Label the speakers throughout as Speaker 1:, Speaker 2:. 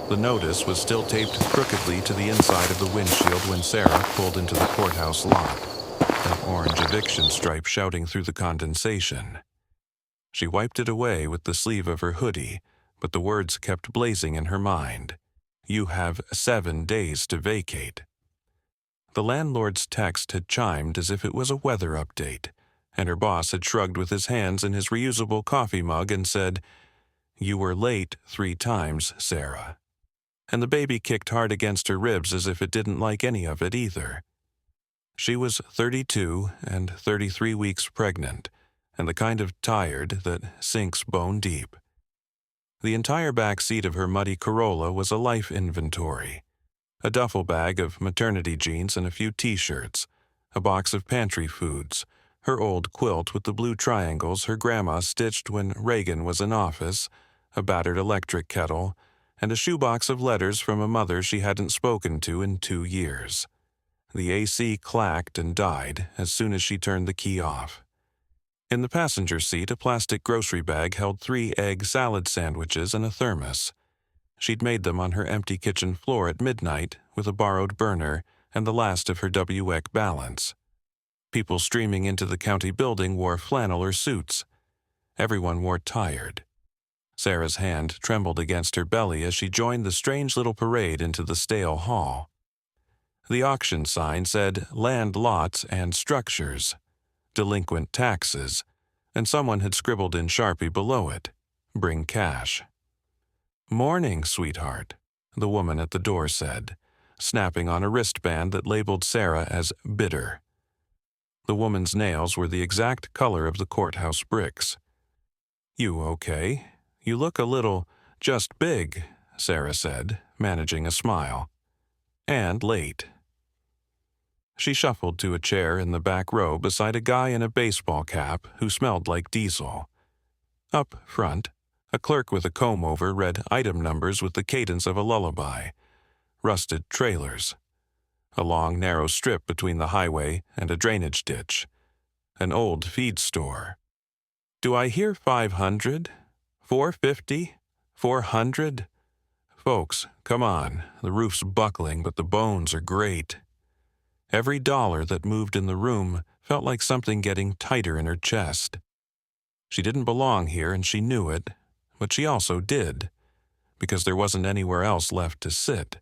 Speaker 1: The notice was still taped crookedly to the inside of the windshield when Sarah pulled into the courthouse lot, an orange eviction stripe shouting through the condensation. She wiped it away with the sleeve of her hoodie, but the words kept blazing in her mind. "You have 7 days to vacate." The landlord's text had chimed as if it was a weather update, and her boss had shrugged with his hands in his reusable coffee mug and said, "You were late 3 times, Sarah." And the baby kicked hard against her ribs as if it didn't like any of it either. She was 32 and 33 weeks pregnant, and the kind of tired that sinks bone deep. The entire back seat of her muddy Corolla was a life inventory. A duffel bag of maternity jeans and a few t-shirts, a box of pantry foods, her old quilt with the blue triangles her grandma stitched when Reagan was in office, a battered electric kettle, and a shoebox of letters from a mother she hadn't spoken to in 2 years. The AC clacked and died as soon as she turned the key off. In the passenger seat, a plastic grocery bag held 3 egg salad sandwiches and a thermos. She'd made them on her empty kitchen floor at midnight with a borrowed burner and the last of her WEC balance. People streaming into the county building wore flannel or suits. Everyone wore tired. Sarah's hand trembled against her belly as she joined the strange little parade into the stale hall. The auction sign said land lots and structures, delinquent taxes, and someone had scribbled in Sharpie below it, "Bring cash." "Morning, sweetheart," the woman at the door said, snapping on a wristband that labeled Sarah as bitter. The woman's nails were the exact color of the courthouse bricks. "You okay? You look a little just big," Sarah said, managing a smile. "And late." She shuffled to a chair in the back row beside a guy in a baseball cap who smelled like diesel. Up front, a clerk with a comb-over read item numbers with the cadence of a lullaby. Rusted trailers. A long, narrow strip between the highway and a drainage ditch. An old feed store. "Do I hear 500? 450? 400? Folks, come on. The roof's buckling, but the bones are great." Every dollar that moved in the room felt like something getting tighter in her chest. She didn't belong here and she knew it, but she also did, because there wasn't anywhere else left to sit.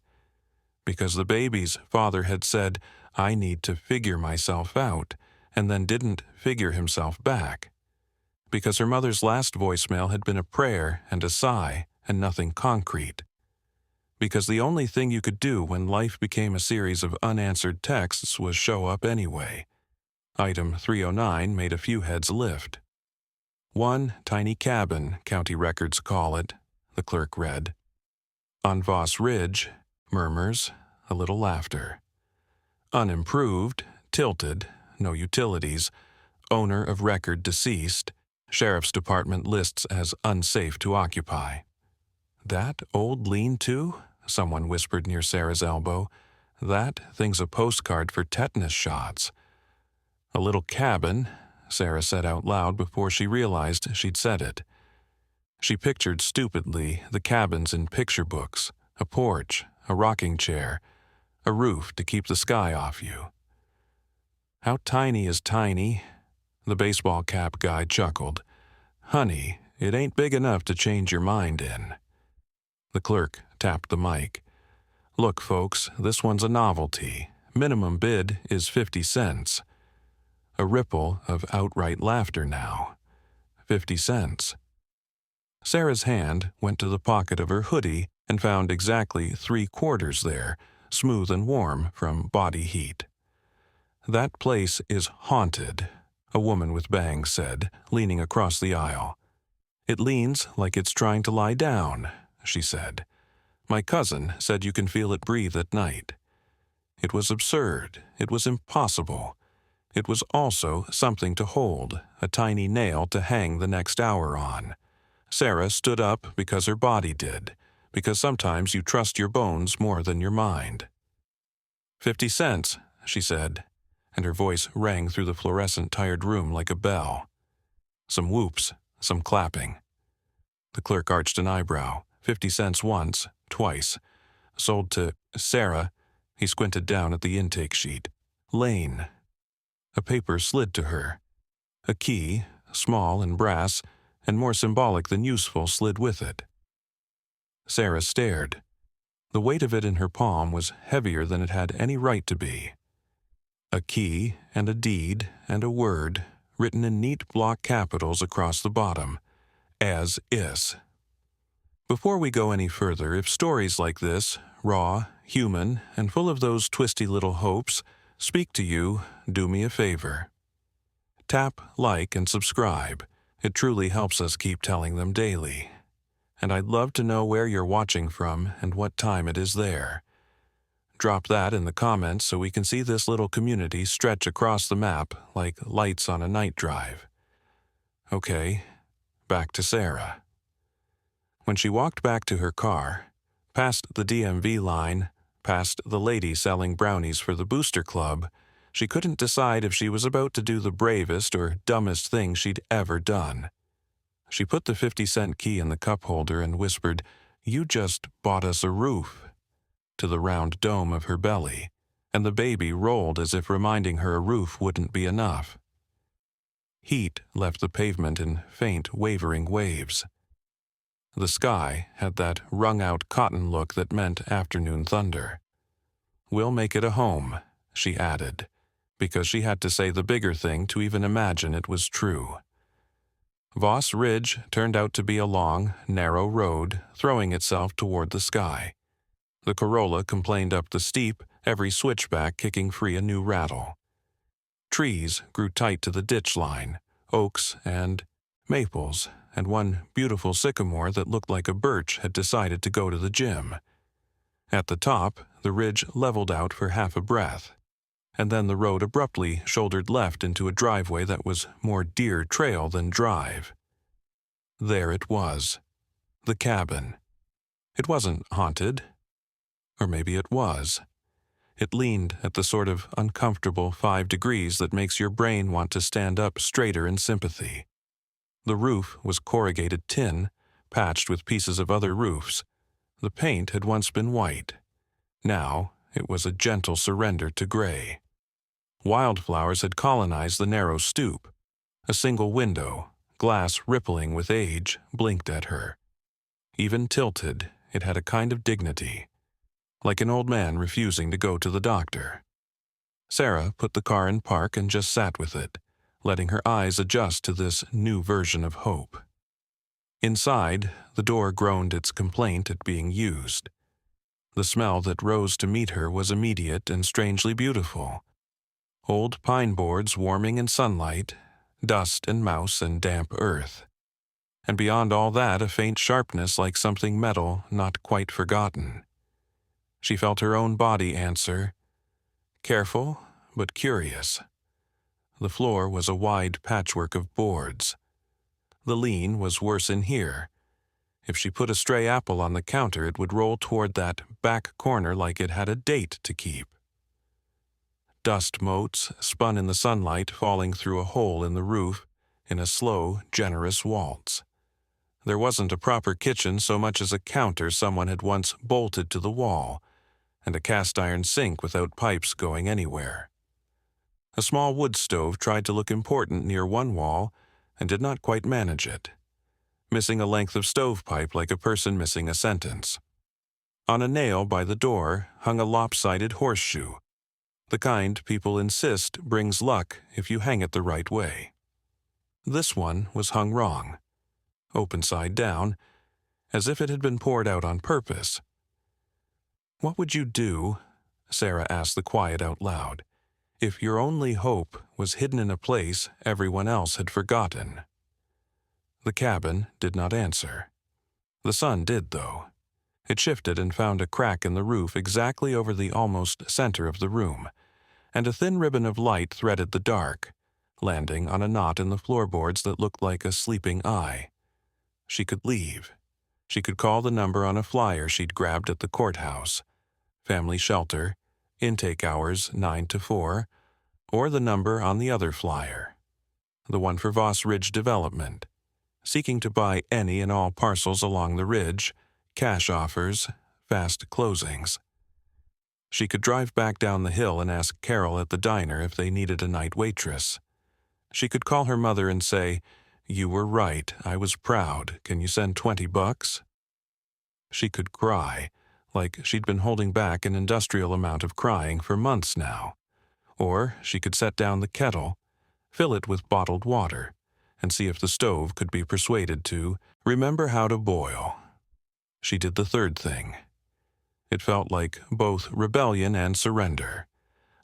Speaker 1: Because the baby's father had said, "I need to figure myself out," and then didn't figure himself back. Because her mother's last voicemail had been a prayer and a sigh and nothing concrete. Because the only thing you could do when life became a series of unanswered texts was show up anyway. Item 309 made a few heads lift. "One tiny cabin, county records call it," the clerk read. "On Voss Ridge," murmurs, a little laughter. "Unimproved, tilted, no utilities, owner of record deceased, sheriff's department lists as unsafe to occupy." "That old lean-to?" someone whispered near Sarah's elbow. "That thing's a postcard for tetanus shots." "A little cabin," Sarah said out loud before she realized she'd said it. She pictured stupidly the cabins in picture books, a porch, a rocking chair, a roof to keep the sky off you. "How tiny is tiny?" The baseball cap guy chuckled. "Honey, it ain't big enough to change your mind in." The clerk tapped the mic. "Look, folks, this one's a novelty. Minimum bid is 50 cents. A ripple of outright laughter now. 50 cents. Sarah's hand went to the pocket of her hoodie and found exactly 3/4 there, smooth and warm from body heat. "That place is haunted," a woman with bangs said, leaning across the aisle. "It leans like it's trying to lie down," she said. "My cousin said you can feel it breathe at night." It was absurd. It was impossible. It was also something to hold, a tiny nail to hang the next hour on. Sarah stood up because her body did, because sometimes you trust your bones more than your mind. 50 cents, she said, and her voice rang through the fluorescent tired room like a bell. Some whoops, some clapping. The clerk arched an eyebrow. 50 cents once, twice. Sold to Sarah. He squinted down at the intake sheet. Lane. A paper slid to her. A key, small and brass, and more symbolic than useful, slid with it. Sarah stared. The weight of it in her palm was heavier than it had any right to be. A key and a deed and a word written in neat block capitals across the bottom. As is. Before we go any further, if stories like this, raw, human, and full of those twisty little hopes, speak to you, do me a favor. Tap like and subscribe. It truly helps us keep telling them daily. And I'd love to know where you're watching from and what time it is there. Drop that in the comments so we can see this little community stretch across the map like lights on a night drive. Okay, back to Sarah. When she walked back to her car, past the DMV line, past the lady selling brownies for the Booster Club, she couldn't decide if she was about to do the bravest or dumbest thing she'd ever done. She put the 50-cent key in the cup holder and whispered, "You just bought us a roof," to the round dome of her belly, and the baby rolled as if reminding her a roof wouldn't be enough. Heat left the pavement in faint, wavering waves. The sky had that wrung-out cotton look that meant afternoon thunder. "We'll make it a home," she added, because she had to say the bigger thing to even imagine it was true. Voss Ridge turned out to be a long, narrow road throwing itself toward the sky. The Corolla complained up the steep, every switchback kicking free a new rattle. Trees grew tight to the ditch line, oaks and maples, and one beautiful sycamore that looked like a birch had decided to go to the gym. At the top, the ridge leveled out for half a breath, and then the road abruptly shouldered left into a driveway that was more deer trail than drive. There it was, the cabin. It wasn't haunted. Or maybe it was. It leaned at the sort of uncomfortable 5 degrees that makes your brain want to stand up straighter in sympathy. The roof was corrugated tin, patched with pieces of other roofs. The paint had once been white. Now it was a gentle surrender to gray. Wildflowers had colonized the narrow stoop. A single window, glass rippling with age, blinked at her. Even tilted, it had a kind of dignity, like an old man refusing to go to the doctor. Sarah put the car in park and just sat with it, letting her eyes adjust to this new version of hope. Inside, the door groaned its complaint at being used. The smell that rose to meet her was immediate and strangely beautiful. Old pine boards warming in sunlight, dust and mouse and damp earth. And beyond all that, a faint sharpness like something metal not quite forgotten. She felt her own body answer, careful but curious. The floor was a wide patchwork of boards. The lean was worse in here. If she put a stray apple on the counter, it would roll toward that back corner like it had a date to keep. Dust motes spun in the sunlight, falling through a hole in the roof in a slow, generous waltz. There wasn't a proper kitchen so much as a counter someone had once bolted to the wall, and a cast-iron sink without pipes going anywhere. A small wood stove tried to look important near one wall and did not quite manage it, missing a length of stovepipe like a person missing a sentence. On a nail by the door hung a lopsided horseshoe, the kind people insist brings luck if you hang it the right way. This one was hung wrong, open side down, as if it had been poured out on purpose. "What would you do," Sarah asked the quiet out loud, "if your only hope was hidden in a place everyone else had forgotten?" The cabin did not answer. The sun did, though. It shifted and found a crack in the roof exactly over the almost center of the room, and a thin ribbon of light threaded the dark, landing on a knot in the floorboards that looked like a sleeping eye. She could leave. She could call the number on a flyer she'd grabbed at the courthouse. Family shelter, intake hours 9 to 4, or the number on the other flyer, the one for Voss Ridge Development, seeking to buy any and all parcels along the ridge, cash offers, fast closings. She could drive back down the hill and ask Carol at the diner if they needed a night waitress. She could call her mother and say, "You were right, I was proud, can you send $20?" She could cry, like she'd been holding back an industrial amount of crying for months now. Or she could set down the kettle, fill it with bottled water, and see if the stove could be persuaded to remember how to boil. She did the third thing. It felt like both rebellion and surrender.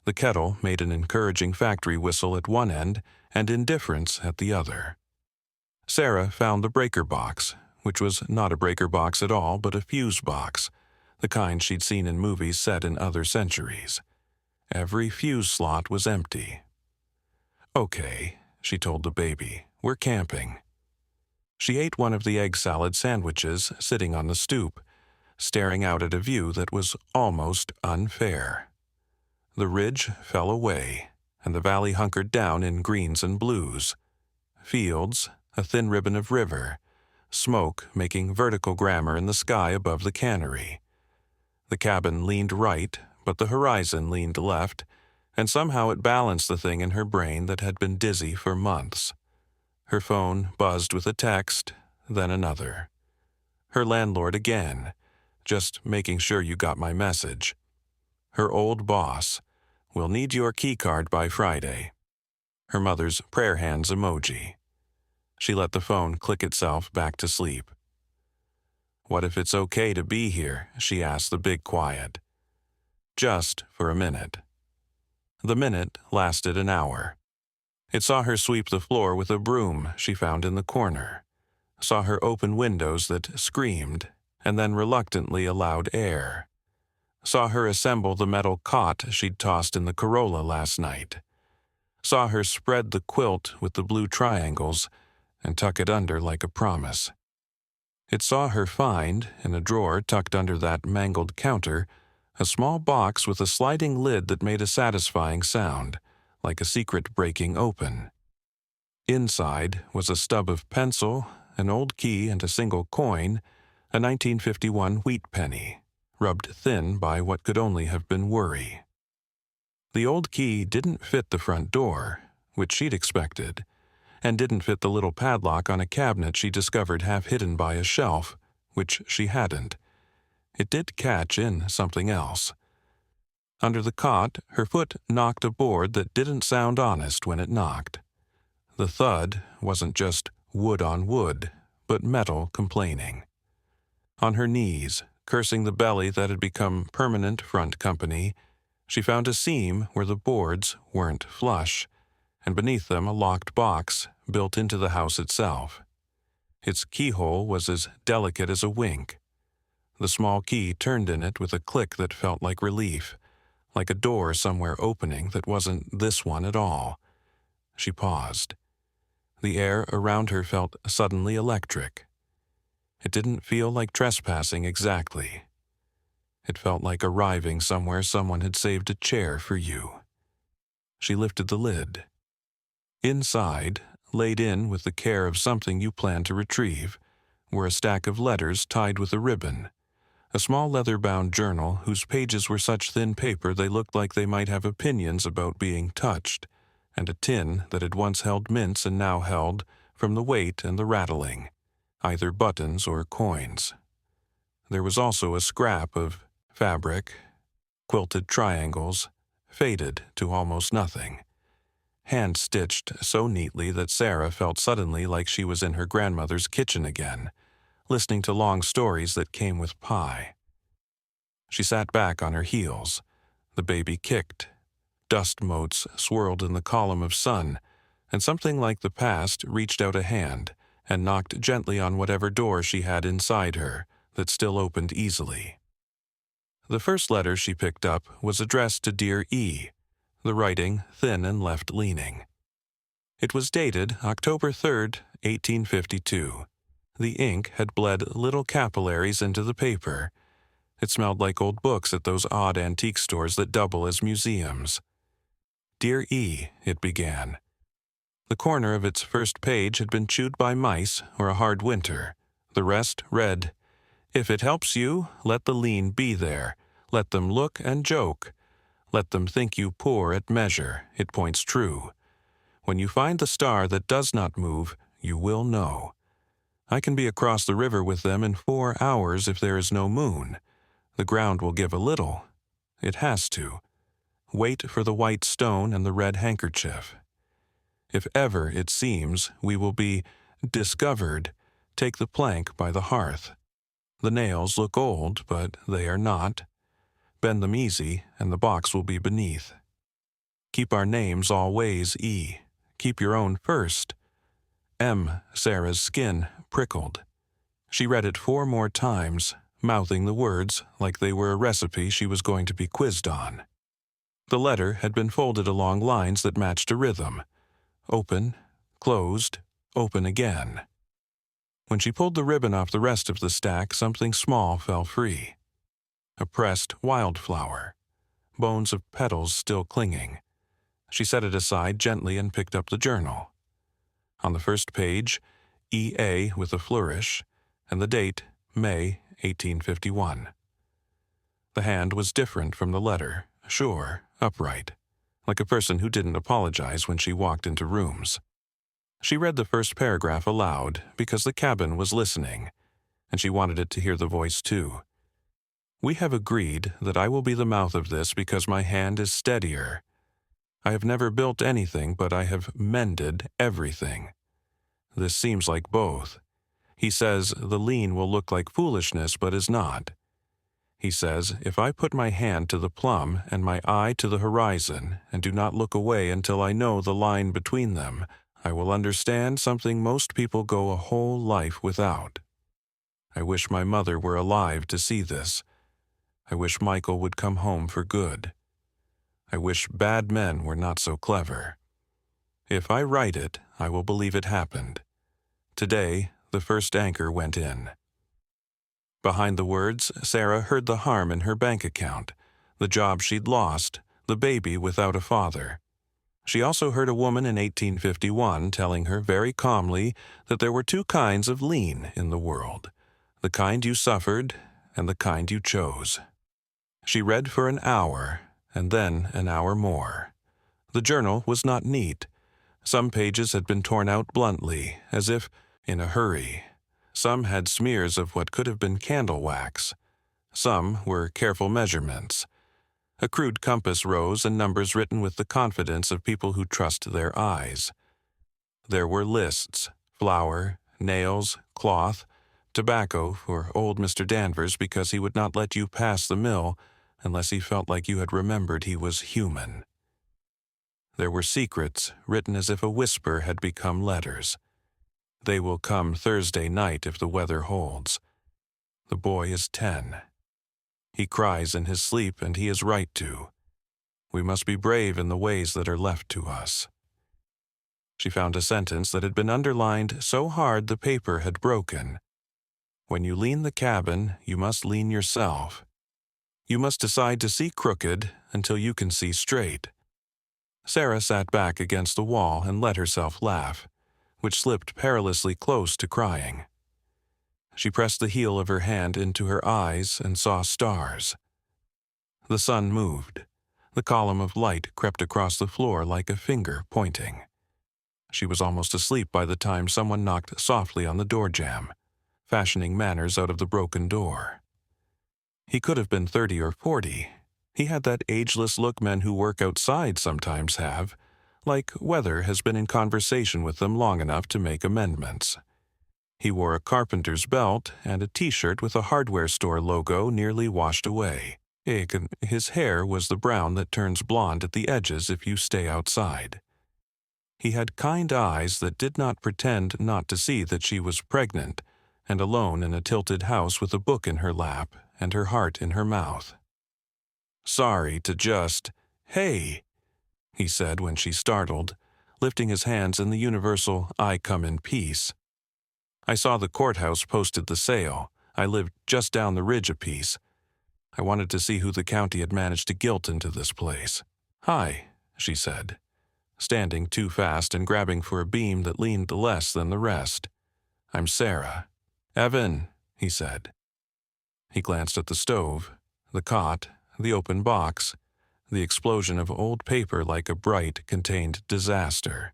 Speaker 1: The kettle made an encouraging factory whistle at one end and indifference at the other. Sarah found the breaker box, which was not a breaker box at all but a fuse box, the kind she'd seen in movies set in other centuries. Every fuse slot was empty. "Okay," she told the baby, "we're camping." She ate one of the egg salad sandwiches sitting on the stoop, staring out at a view that was almost unfair. The ridge fell away, and the valley hunkered down in greens and blues. Fields, a thin ribbon of river, smoke making vertical grammar in the sky above the cannery. The cabin leaned right, but the horizon leaned left, and somehow it balanced the thing in her brain that had been dizzy for months. Her phone buzzed with a text, then another. Her landlord again, "Just making sure you got my message." Her old boss, "We'll need your keycard by Friday." Her mother's prayer hands emoji. She let the phone click itself back to sleep. "What if it's okay to be here?" she asked the big quiet. Just for a minute. The minute lasted an hour. It saw her sweep the floor with a broom she found in the corner, saw her open windows that screamed and then reluctantly allowed air, saw her assemble the metal cot she'd tossed in the Corolla last night, saw her spread the quilt with the blue triangles and tuck it under like a promise. It saw her find, in a drawer tucked under that mangled counter, a small box with a sliding lid that made a satisfying sound, like a secret breaking open. Inside was a stub of pencil, an old key and a single coin, a 1951 wheat penny, rubbed thin by what could only have been worry. The old key didn't fit the front door, which she'd expected, and didn't fit the little padlock on a cabinet she discovered half hidden by a shelf, which she hadn't. It did catch in something else. Under the cot, her foot knocked a board that didn't sound honest when it knocked. The thud wasn't just wood on wood, but metal complaining. On her knees, cursing the belly that had become permanent front company, she found a seam where the boards weren't flush, and beneath them a locked box built into the house itself. Its keyhole was as delicate as a wink. The small key turned in it with a click that felt like relief, like a door somewhere opening that wasn't this one at all. She paused. The air around her felt suddenly electric. It didn't feel like trespassing exactly. It felt like arriving somewhere someone had saved a chair for you. She lifted the lid. Inside, laid in with the care of something you planned to retrieve, were a stack of letters tied with a ribbon, a small leather-bound journal whose pages were such thin paper they looked like they might have opinions about being touched, and a tin that had once held mints and now held, from the weight and the rattling, either buttons or coins. There was also a scrap of fabric, quilted triangles, faded to almost nothing, hand-stitched so neatly that Sarah felt suddenly like she was in her grandmother's kitchen again, listening to long stories that came with pie. She sat back on her heels. The baby kicked. Dust motes swirled in the column of sun, and something like the past reached out a hand and knocked gently on whatever door she had inside her that still opened easily. The first letter she picked up was addressed to Dear E., the writing thin and left-leaning. It was dated October 3rd, 1852. The ink had bled little capillaries into the paper. It smelled like old books at those odd antique stores that double as museums. Dear E., it began. The corner of its first page had been chewed by mice or a hard winter. The rest read, If it helps you, let the lean be there. Let them look and joke. Let them think you poor at measure. It points true. When you find the star that does not move, you will know. I can be across the river with them in 4 hours if there is no moon. The ground will give a little. It has to. Wait for the white stone and the red handkerchief. If ever it seems we will be discovered, take the plank by the hearth. The nails look old, but they are not. Bend them easy, and the box will be beneath. Keep our names always E. Keep your own first. M. Sarah's skin prickled. She read it 4 more times, mouthing the words like they were a recipe she was going to be quizzed on. The letter had been folded along lines that matched a rhythm. Open, closed, open again. When she pulled the ribbon off the rest of the stack, something small fell free. A pressed wildflower, bones of petals still clinging. She set it aside gently and picked up the journal. On the first page, E.A. with a flourish, and the date, May 1851. The hand was different from the letter, sure, upright, like a person who didn't apologize when she walked into rooms. She read the first paragraph aloud because the cabin was listening, and she wanted it to hear the voice too. We have agreed that I will be the mouth of this because my hand is steadier. I have never built anything, but I have mended everything. This seems like both. He says the lean will look like foolishness, but is not. He says, if I put my hand to the plumb and my eye to the horizon and do not look away until I know the line between them, I will understand something most people go a whole life without. I wish my mother were alive to see this. I wish Michael would come home for good. I wish bad men were not so clever. If I write it, I will believe it happened. Today, the first anchor went in. Behind the words, Sarah heard the harm in her bank account, the job she'd lost, the baby without a father. She also heard a woman in 1851 telling her very calmly that there were 2 kinds of lean in the world, the kind you suffered and the kind you chose. She read for an hour, and then an hour more. The journal was not neat. Some pages had been torn out bluntly, as if in a hurry. Some had smears of what could have been candle wax. Some were careful measurements. A crude compass rose and numbers written with the confidence of people who trust their eyes. There were lists, flour, nails, cloth, tobacco for old Mr. Danvers because he would not let you pass the mill unless he felt like you had remembered he was human. There were secrets written as if a whisper had become letters. They will come Thursday night if the weather holds. The boy is 10. He cries in his sleep, and he is right to. We must be brave in the ways that are left to us. She found a sentence that had been underlined so hard the paper had broken. When you lean the cabin, you must lean yourself. You must decide to see crooked until you can see straight. Sarah sat back against the wall and let herself laugh, which slipped perilously close to crying. She pressed the heel of her hand into her eyes and saw stars. The sun moved. The column of light crept across the floor like a finger pointing. She was almost asleep by the time someone knocked softly on the door jamb, fashioning manners out of the broken door. He could have been 30 or 40. He had that ageless look men who work outside sometimes have, like weather has been in conversation with them long enough to make amendments. He wore a carpenter's belt and a T-shirt with a hardware store logo nearly washed away. His hair was the brown that turns blonde at the edges if you stay outside. He had kind eyes that did not pretend not to see that she was pregnant and alone in a tilted house with a book in her lap and her heart in her mouth. Sorry to just, hey, he said when she startled, lifting his hands in the universal I come in peace. I saw the courthouse posted the sale. I lived just down the ridge a piece. I wanted to see who the county had managed to guilt into this place. Hi, she said, standing too fast and grabbing for a beam that leaned less than the rest. I'm Sarah. Evan, he said. He glanced at the stove, the cot, the open box, the explosion of old paper like a bright, contained disaster.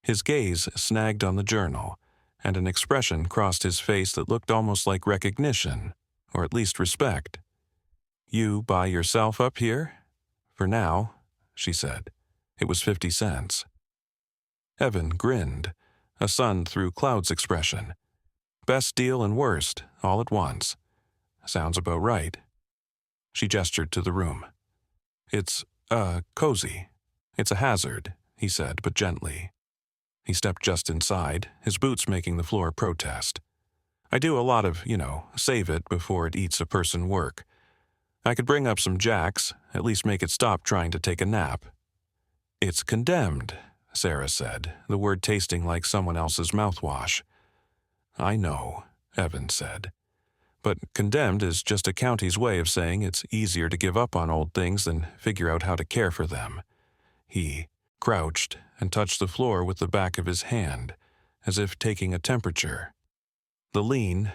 Speaker 1: His gaze snagged on the journal, and an expression crossed his face that looked almost like recognition, or at least respect. "You by yourself up here?" "For now," she said. It was 50 cents. Evan grinned, a sun through clouds expression. "Best deal and worst, all at once. Sounds about right." She gestured to the room. "It's, cozy. It's a hazard," he said, but gently. He stepped just inside, his boots making the floor protest. "I do a lot of, save it before it eats a person work. I could bring up some jacks, at least make it stop trying to take a nap." "It's condemned," Sarah said, the word tasting like someone else's mouthwash. "I know," Evan said. "But condemned is just a county's way of saying it's easier to give up on old things than figure out how to care for them." He crouched and touched the floor with the back of his hand, as if taking a temperature. "The lean,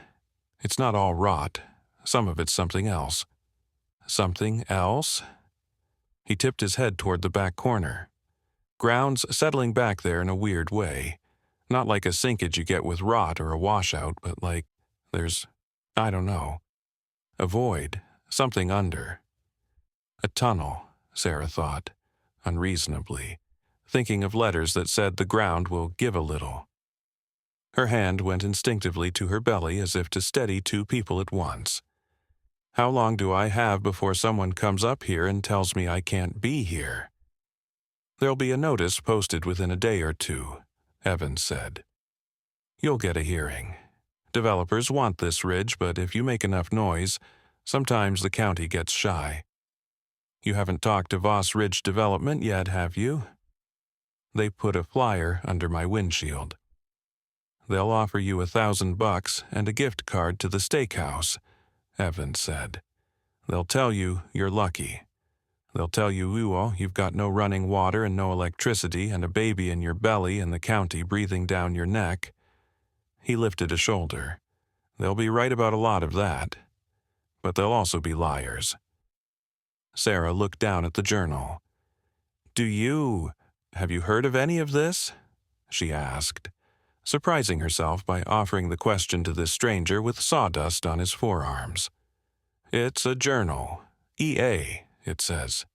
Speaker 1: it's not all rot. Some of it's something else." "Something else?" He tipped his head toward the back corner. "Ground's settling back there in a weird way. Not like a sinkage you get with rot or a washout, but like there's, I don't know, a void, something under." A tunnel, Sarah thought, unreasonably, thinking of letters that said the ground will give a little. Her hand went instinctively to her belly as if to steady two people at once. "How long do I have before someone comes up here and tells me I can't be here?" "There'll be a notice posted within a day or two," Evans said. "You'll get a hearing. Developers want this ridge, but if you make enough noise, sometimes the county gets shy. You haven't talked to Voss Ridge Development yet, have you?" "They put a flyer under my windshield." "They'll offer you $1,000 and a gift card to the steakhouse," Evans said. "They'll tell you you're lucky. They'll tell you, you've got no running water and no electricity and a baby in your belly and the county breathing down your neck." He lifted a shoulder. "They'll be right about a lot of that. But they'll also be liars." Sarah looked down at the journal. Have you heard of any of this?" she asked, surprising herself by offering the question to this stranger with sawdust on his forearms. "It's a journal. EA, it says.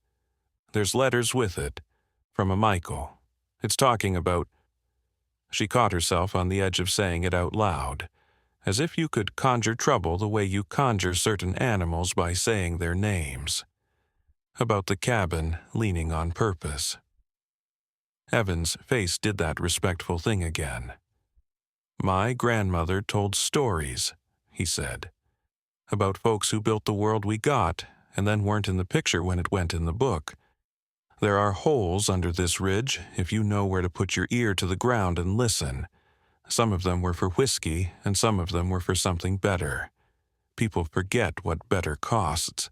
Speaker 1: There's letters with it, from a Michael. It's talking about—" She caught herself on the edge of saying it out loud, as if you could conjure trouble the way you conjure certain animals by saying their names. About the cabin leaning on purpose. Evan's face did that respectful thing again. "My grandmother told stories," he said, "about folks who built the world we got and then weren't in the picture when it went in the book. There are holes under this ridge if you know where to put your ear to the ground and listen. Some of them were for whiskey and some of them were for something better. People forget what better costs."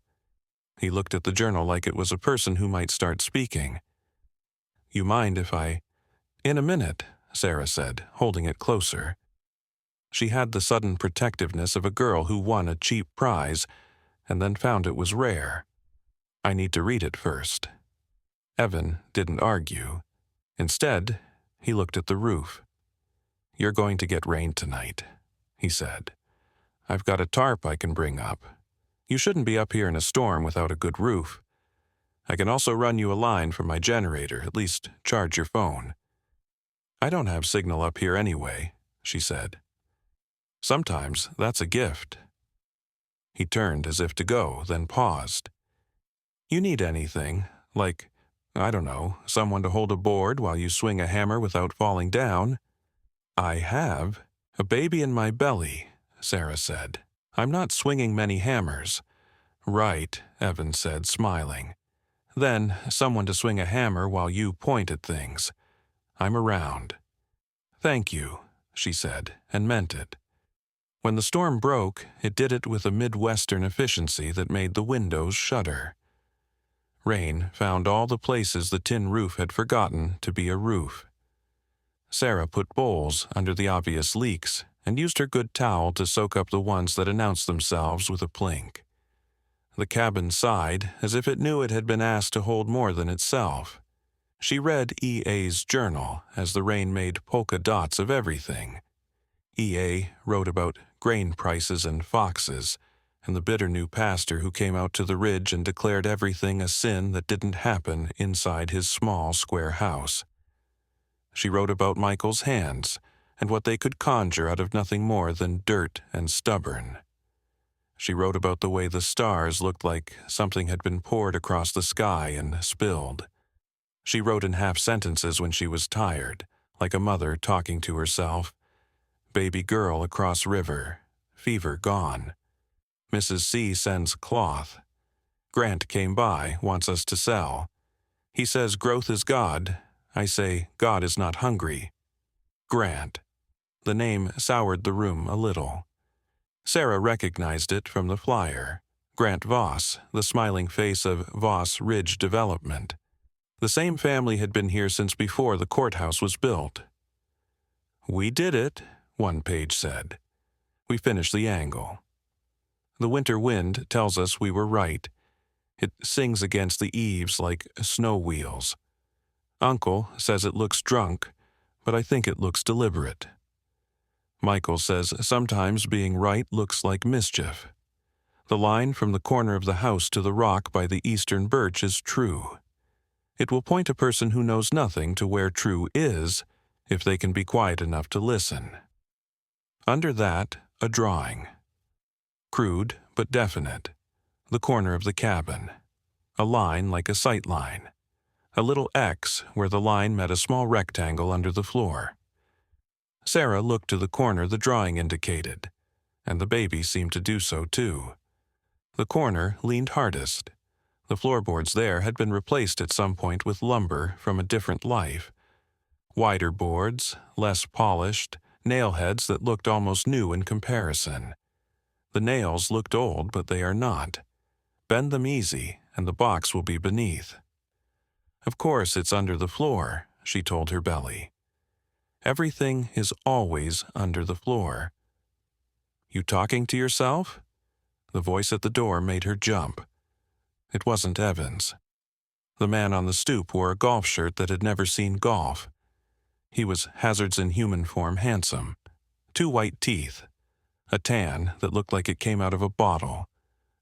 Speaker 1: He looked at the journal like it was a person who might start speaking. "You mind if I—" "In a minute," Sarah said, holding it closer. She had the sudden protectiveness of a girl who won a cheap prize and then found it was rare. "I need to read it first." Evan didn't argue. Instead, he looked at the roof. "You're going to get rain tonight," he said. "I've got a tarp I can bring up. You shouldn't be up here in a storm without a good roof. I can also run you a line from my generator, at least charge your phone." "I don't have signal up here anyway," she said. "Sometimes that's a gift." He turned as if to go, then paused. "You need anything, like, I don't know, someone to hold a board while you swing a hammer without falling down?" "I have a baby in my belly," Sarah said. "I'm not swinging many hammers." "Right," Evan said, smiling. "Then someone to swing a hammer while you point at things. I'm around." "Thank you," she said, and meant it. When the storm broke, it did it with a Midwestern efficiency that made the windows shudder. Rain found all the places the tin roof had forgotten to be a roof. Sarah put bowls under the obvious leaks and used her good towel to soak up the ones that announced themselves with a plink. The cabin sighed as if it knew it had been asked to hold more than itself. She read E.A.'s journal as the rain made polka dots of everything. E.A. wrote about grain prices and foxes, and the bitter new pastor who came out to the ridge and declared everything a sin that didn't happen inside his small square house. She wrote about Michael's hands and what they could conjure out of nothing more than dirt and stubborn. She wrote about the way the stars looked like something had been poured across the sky and spilled. She wrote in half sentences when she was tired, like a mother talking to herself. Baby girl across river, fever gone. Mrs. C sends cloth. Grant came by, wants us to sell. He says growth is God. I say God is not hungry. Grant. The name soured the room a little. Sarah recognized it from the flyer. Grant Voss, the smiling face of Voss Ridge Development. The same family had been here since before the courthouse was built. "We did it," one page said. "We finished the angle. The winter wind tells us we were right. It sings against the eaves like snow wheels. Uncle says it looks drunk, but I think it looks deliberate. Michael says sometimes being right looks like mischief. The line from the corner of the house to the rock by the eastern birch is true. It will point a person who knows nothing to where true is, if they can be quiet enough to listen." Under that, a drawing. Crude but definite. The corner of the cabin. A line like a sight line. A little X where the line met a small rectangle under the floor. Sarah looked to the corner the drawing indicated, and the baby seemed to do so too. The corner leaned hardest. The floorboards there had been replaced at some point with lumber from a different life. Wider boards, less polished, nail heads that looked almost new in comparison. The nails looked old, but they are not. Bend them easy, and the box will be beneath. "Of course it's under the floor," she told her belly. "Everything is always under the floor." "You talking to yourself?" The voice at the door made her jump. It wasn't Evans. The man on the stoop wore a golf shirt that had never seen golf. He was Hazards in human form handsome. 2 white teeth. A tan that looked like it came out of a bottle.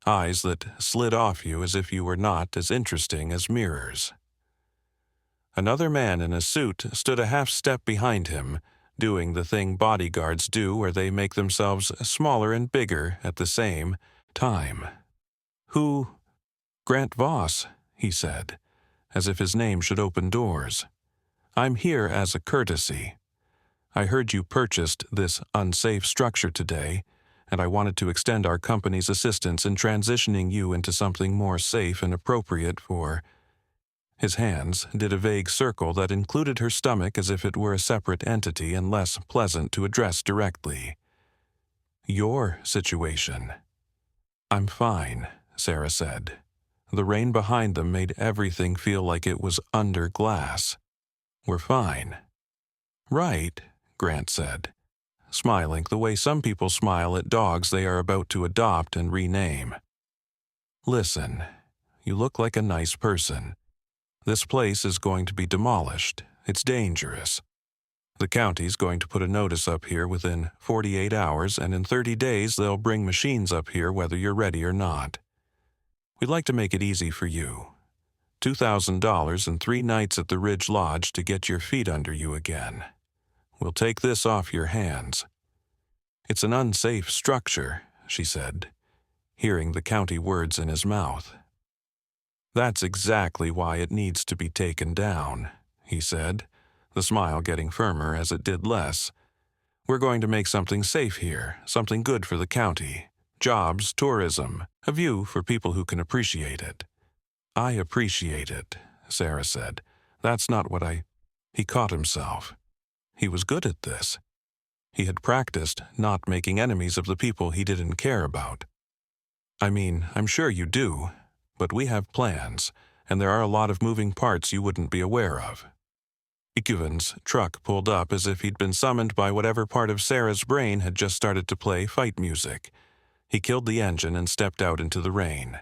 Speaker 1: Eyes that slid off you as if you were not as interesting as mirrors. Another man in a suit stood a half step behind him, doing the thing bodyguards do where they make themselves smaller and bigger at the same time. "Who?" "Grant Voss," he said, as if his name should open doors. "I'm here as a courtesy. I heard you purchased this unsafe structure today, and I wanted to extend our company's assistance in transitioning you into something more safe and appropriate for—" His hands did a vague circle that included her stomach as if it were a separate entity and less pleasant to address directly. "Your situation." "I'm fine," Sarah said. The rain behind them made everything feel like it was under glass. "We're fine." "Right," Grant said, smiling the way some people smile at dogs they are about to adopt and rename. "Listen, you look like a nice person. This place is going to be demolished. It's dangerous. The county's going to put a notice up here within 48 hours, and in 30 days they'll bring machines up here whether you're ready or not. We'd like to make it easy for you. $2,000 and 3 nights at the Ridge Lodge to get your feet under you again. We'll take this off your hands." "It's an unsafe structure," she said, hearing the county words in his mouth. "That's exactly why it needs to be taken down," he said, the smile getting firmer as it did less. "We're going to make something safe here, something good for the county. Jobs, tourism, a view for people who can appreciate it." "I appreciate it," Sarah said. "That's not what I—" He caught himself. He was good at this. He had practiced not making enemies of the people he didn't care about. "I mean, I'm sure you do, but we have plans, and there are a lot of moving parts you wouldn't be aware of." Ikuven's truck pulled up as if he'd been summoned by whatever part of Sarah's brain had just started to play fight music. He killed the engine and stepped out into the rain.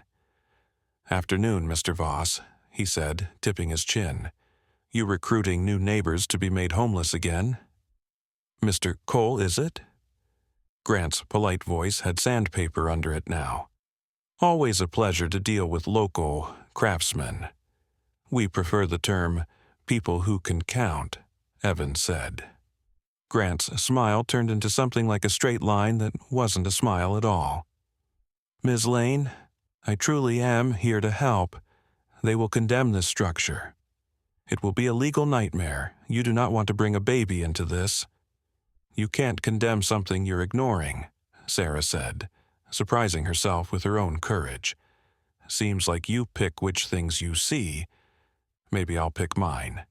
Speaker 1: "Afternoon, Mr. Voss," he said, tipping his chin. "You recruiting new neighbors to be made homeless again?" "Mr. Cole, is it?" Grant's polite voice had sandpaper under it now. "Always a pleasure to deal with local craftsmen. We prefer the term people who can count," Evans said. Grant's smile turned into something like a straight line that wasn't a smile at all. "Ms. Lane, I truly am here to help. They will condemn this structure. It will be a legal nightmare. You do not want to bring a baby into this." "You can't condemn something you're ignoring," Sarah said, surprising herself with her own courage. "Seems like you pick which things you see. Maybe I'll pick mine."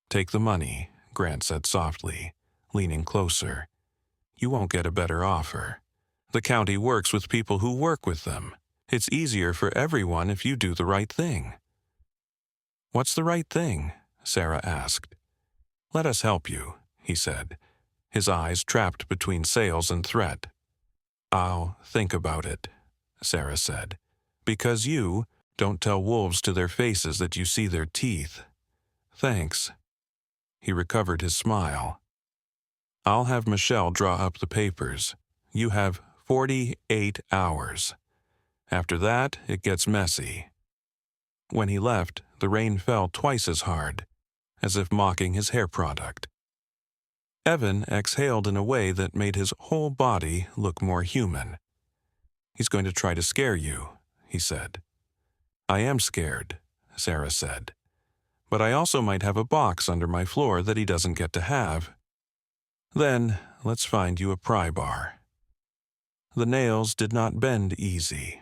Speaker 1: "Take the money," Grant said softly, leaning closer. "You won't get a better offer. The county works with people who work with them. It's easier for everyone if you do the right thing." "What's the right thing?" Sarah asked. "Let us help you," he said, his eyes trapped between sales and threat. "I'll think about it," Sarah said, "because you don't tell wolves to their faces that you see their teeth. Thanks." He recovered his smile. "I'll have Michelle draw up the papers. You have 48 hours. After that, it gets messy." When he left, the rain fell twice as hard, as if mocking his hair product. Evan exhaled in a way that made his whole body look more human. "He's going to try to scare you," he said. "I am scared," Sarah said. "But I also might have a box under my floor that he doesn't get to have. Then, let's find you a pry bar." The nails did not bend easy.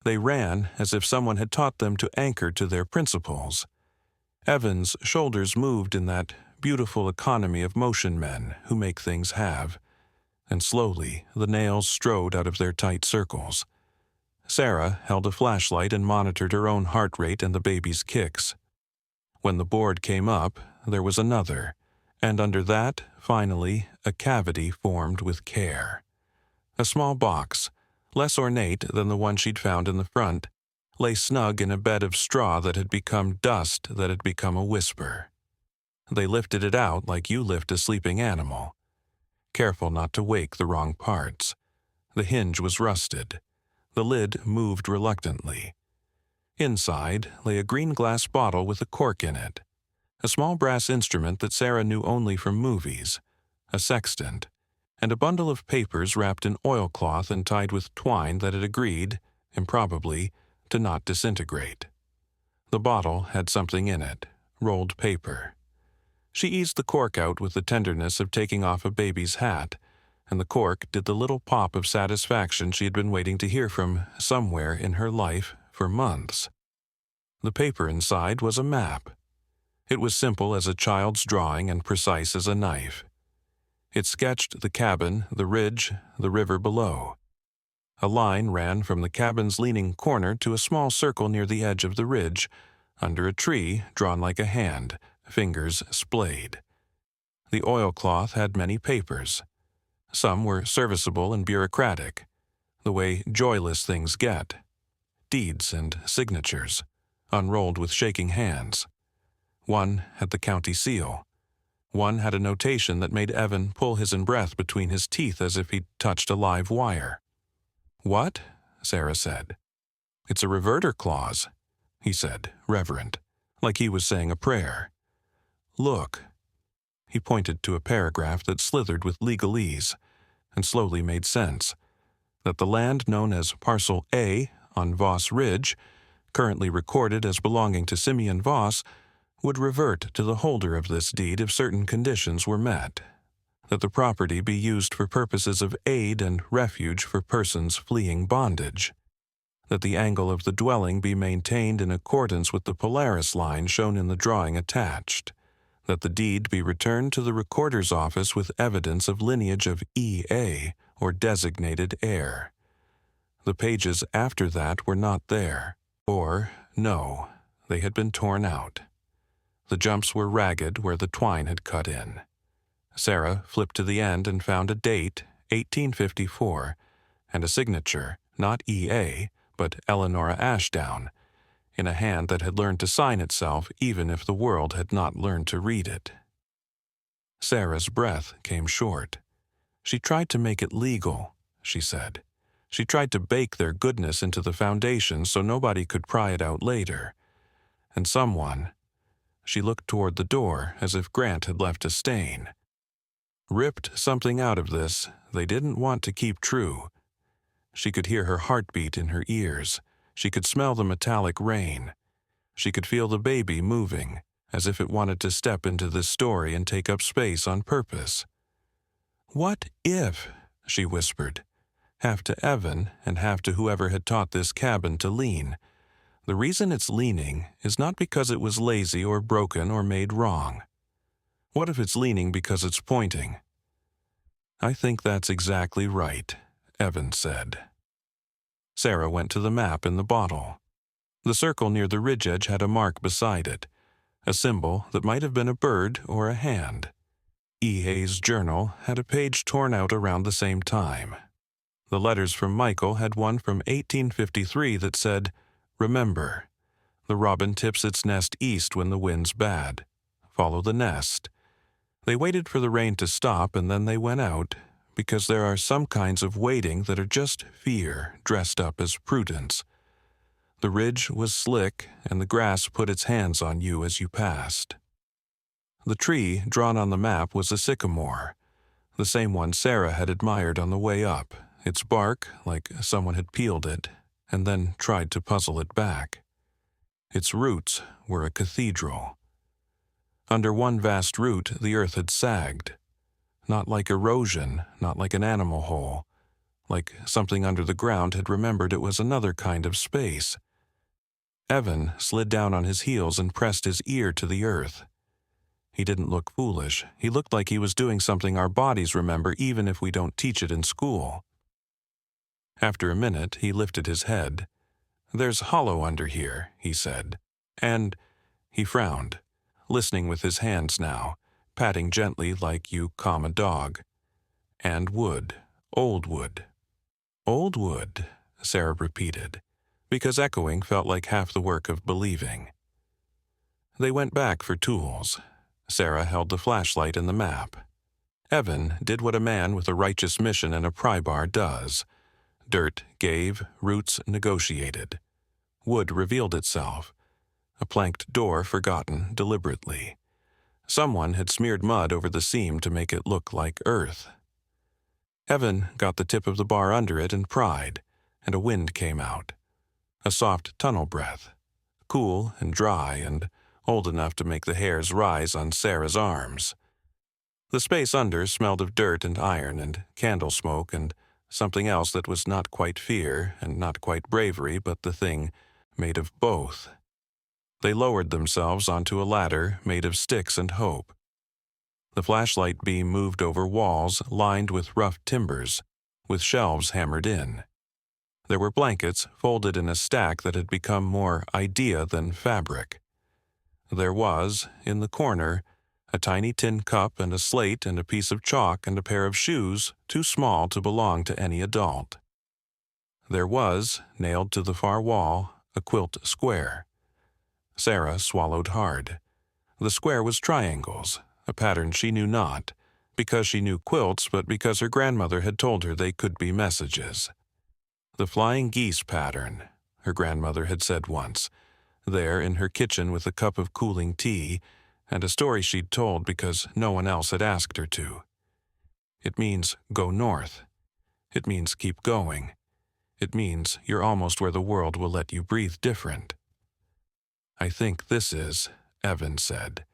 Speaker 1: They ran as if someone had taught them to anchor to their principles. Evan's shoulders moved in that beautiful economy of motion men who make things have, and slowly the nails strode out of their tight circles. Sarah held a flashlight and monitored her own heart rate and the baby's kicks. When the board came up, there was another, and under that, finally, a cavity formed with care. A small box, less ornate than the one she'd found in the front, lay snug in a bed of straw that had become dust that had become a whisper. They lifted it out like you lift a sleeping animal, careful not to wake the wrong parts. The hinge was rusted. The lid moved reluctantly. Inside lay a green glass bottle with a cork in it, a small brass instrument that Sarah knew only from movies, a sextant, and a bundle of papers wrapped in oilcloth and tied with twine that had agreed, improbably, to not disintegrate. The bottle had something in it, rolled paper. She eased the cork out with the tenderness of taking off a baby's hat, and the cork did the little pop of satisfaction she had been waiting to hear from somewhere in her life for months. The paper inside was a map. It was simple as a child's drawing and precise as a knife. It sketched the cabin, the ridge, the river below. A line ran from the cabin's leaning corner to a small circle near the edge of the ridge, under a tree drawn like a hand, fingers splayed. The oilcloth had many papers. Some were serviceable and bureaucratic, the way joyless things get. Deeds and signatures, unrolled with shaking hands. One had the county seal. One had a notation that made Evan pull his in-breath between his teeth as if he'd touched a live wire. "What?" Sarah said. "It's a reverter clause," he said, reverent, like he was saying a prayer. "Look." He pointed to a paragraph that slithered with legalese and slowly made sense, that the land known as Parcel A on Voss Ridge, currently recorded as belonging to Simeon Voss, would revert to the holder of this deed if certain conditions were met, that the property be used for purposes of aid and refuge for persons fleeing bondage, that the angle of the dwelling be maintained in accordance with the Polaris line shown in the drawing attached, that the deed be returned to the recorder's office with evidence of lineage of E.A. or designated heir. The pages after that were not there, or, no, they had been torn out. The jumps were ragged where the twine had cut in. Sarah flipped to the end and found a date, 1854, and a signature, not E.A., but Eleanora Ashdown, in a hand that had learned to sign itself even if the world had not learned to read it. Sarah's breath came short. She tried to make it legal, she said. She tried to bake their goodness into the foundation so nobody could pry it out later. And someone— she looked toward the door as if Grant had left a stain— ripped something out of this they didn't want to keep true. She could hear her heartbeat in her ears. She could smell the metallic rain. She could feel the baby moving, as if it wanted to step into this story and take up space on purpose. "What if," she whispered, half to Evan and half to whoever had taught this cabin to lean. "The reason it's leaning is not because it was lazy or broken or made wrong. What if it's leaning because it's pointing?" "I think that's exactly right," Evan said. Sarah went to the map in the bottle. The circle near the ridge edge had a mark beside it, a symbol that might have been a bird or a hand. E.A.'s journal had a page torn out around the same time. The letters from Michael had one from 1853 that said, "Remember, the robin tips its nest east when the wind's bad. Follow the nest." They waited for the rain to stop and then they went out, because there are some kinds of waiting that are just fear dressed up as prudence. The ridge was slick and the grass put its hands on you as you passed. The tree drawn on the map was a sycamore, the same one Sarah had admired on the way up, its bark like someone had peeled it and then tried to puzzle it back. Its roots were a cathedral. Under one vast root the earth had sagged, not like erosion, not like an animal hole, like something under the ground had remembered it was another kind of space. Evan slid down on his heels and pressed his ear to the earth. He didn't look foolish. He looked like he was doing something our bodies remember even if we don't teach it in school. After a minute, he lifted his head. "There's hollow under here," he said. "And—" he frowned, listening with his hands now, patting gently like you calm a dog. "And wood. Old wood." "Old wood," Sarah repeated, because echoing felt like half the work of believing. They went back for tools. Sarah held the flashlight and the map. Evan did what a man with a righteous mission and a pry bar does. Dirt gave, roots negotiated. Wood revealed itself. A planked door forgotten deliberately. Someone had smeared mud over the seam to make it look like earth. Evan got the tip of the bar under it and pried, and a wind came out. A soft tunnel breath, cool and dry and old enough to make the hairs rise on Sarah's arms. The space under smelled of dirt and iron and candle smoke and something else that was not quite fear and not quite bravery, but the thing made of both. They lowered themselves onto a ladder made of sticks and hope. The flashlight beam moved over walls lined with rough timbers, with shelves hammered in. There were blankets folded in a stack that had become more idea than fabric. There was, in the corner, a tiny tin cup and a slate and a piece of chalk and a pair of shoes too small to belong to any adult. There was, nailed to the far wall, a quilt square. Sarah swallowed hard. The square was triangles, a pattern she knew not, because she knew quilts, but because her grandmother had told her they could be messages. The flying geese pattern, her grandmother had said once, there in her kitchen with a cup of cooling tea, and a story she'd told because no one else had asked her to. It means go north. It means keep going. It means you're almost where the world will let you breathe different. "I think this is," Evan said,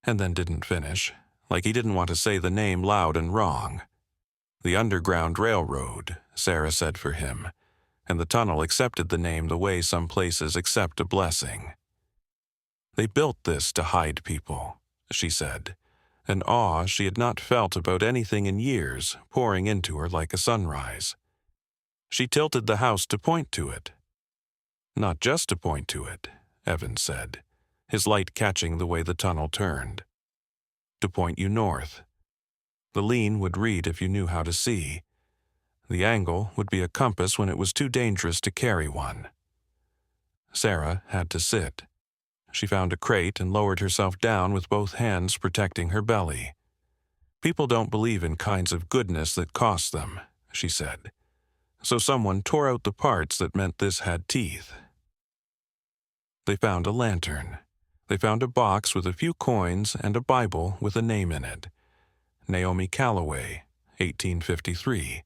Speaker 1: and then didn't finish, like he didn't want to say the name loud and wrong. "The Underground Railroad," Sarah said for him, and the tunnel accepted the name the way some places accept a blessing. "They built this to hide people," she said, an awe she had not felt about anything in years pouring into her like a sunrise. She tilted the house to point to it. "Not just to point to it," Evan said, his light catching the way the tunnel turned. To point you north. The lean would read if you knew how to see. The angle would be a compass when it was too dangerous to carry one. Sarah had to sit. She found a crate and lowered herself down with both hands protecting her belly. People don't believe in kinds of goodness that cost them, she said. So someone tore out the parts that meant this had teeth. They found a lantern. They found a box with a few coins and a Bible with a name in it. Naomi Calloway, 1853.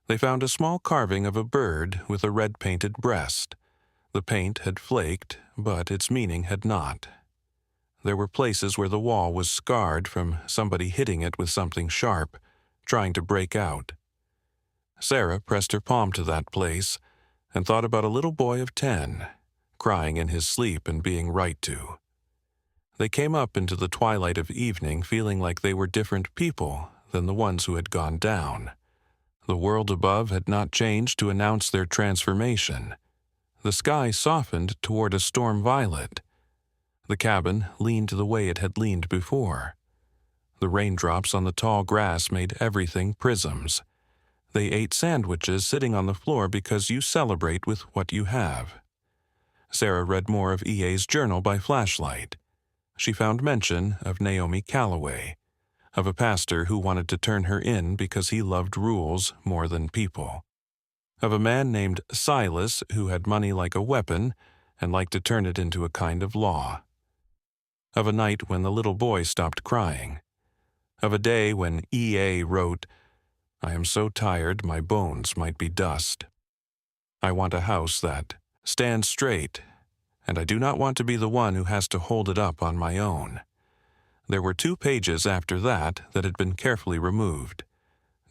Speaker 1: They found a small carving of a bird with a red-painted breast. The paint had flaked, but its meaning had not. There were places where the wall was scarred from somebody hitting it with something sharp, trying to break out. Sarah pressed her palm to that place and thought about a little boy of 10, crying in his sleep and being right to. They came up into the twilight of evening feeling like they were different people than the ones who had gone down. The world above had not changed to announce their transformation. The sky softened toward a storm violet. The cabin leaned the way it had leaned before. The raindrops on the tall grass made everything prisms. They ate sandwiches sitting on the floor because you celebrate with what you have. Sarah read more of E.A.'s journal by flashlight. She found mention of Naomi Calloway, of a pastor who wanted to turn her in because he loved rules more than people, of a man named Silas who had money like a weapon and liked to turn it into a kind of law, of a night when the little boy stopped crying, of a day when E.A. wrote, "I am so tired my bones might be dust. I want a house that stands straight, and I do not want to be the one who has to hold it up on my own." There were 2 pages after that had been carefully removed,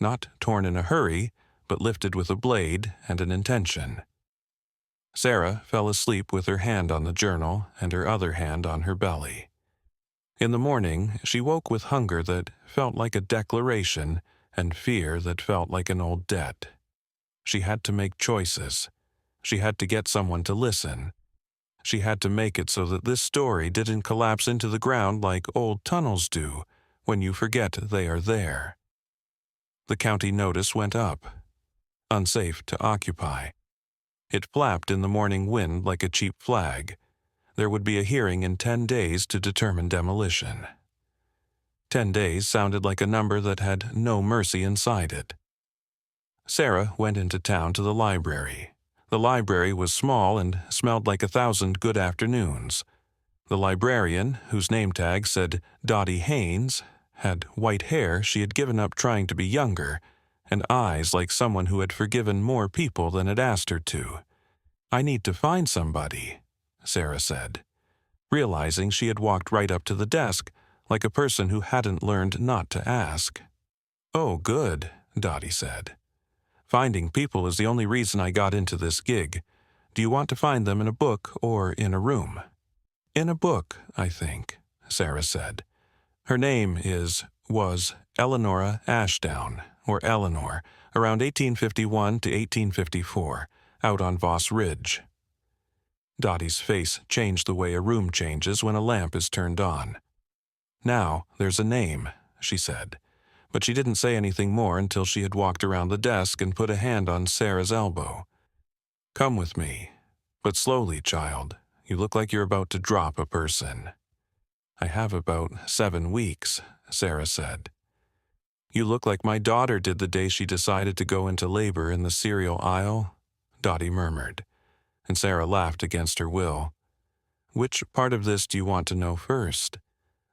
Speaker 1: not torn in a hurry, but lifted with a blade and an intention. Sarah fell asleep with her hand on the journal and her other hand on her belly. In the morning, she woke with hunger that felt like a declaration and fear that felt like an old debt. She had to make choices. She had to get someone to listen. She had to make it so that this story didn't collapse into the ground like old tunnels do when you forget they are there. The county notice went up. Unsafe to occupy. It flapped in the morning wind like a cheap flag. There would be a hearing in 10 days to determine demolition. 10 days sounded like a number that had no mercy inside it. Sarah went into town to the library. The library was small and smelled like 1,000 good afternoons. The librarian, whose name tag said Dottie Haynes, had white hair she had given up trying to be younger, and eyes like someone who had forgiven more people than had asked her to. "I need to find somebody," Sarah said, realizing she had walked right up to the desk like a person who hadn't learned not to ask. "Oh, good," Dottie said. "Finding people is the only reason I got into this gig. Do you want to find them in a book or in a room?" "In a book, I think," Sarah said. Her name was Eleanora Ashdown, or Eleanor, around 1851 to 1854, out on Voss Ridge. Dottie's face changed the way a room changes when a lamp is turned on. "Now there's a name," she said. But she didn't say anything more until she had walked around the desk and put a hand on Sarah's elbow. "Come with me. But slowly, child. You look like you're about to drop a person." "I have about 7 weeks," Sarah said. "You look like my daughter did the day she decided to go into labor in the cereal aisle," Dottie murmured, and Sarah laughed against her will. "Which part of this do you want to know first?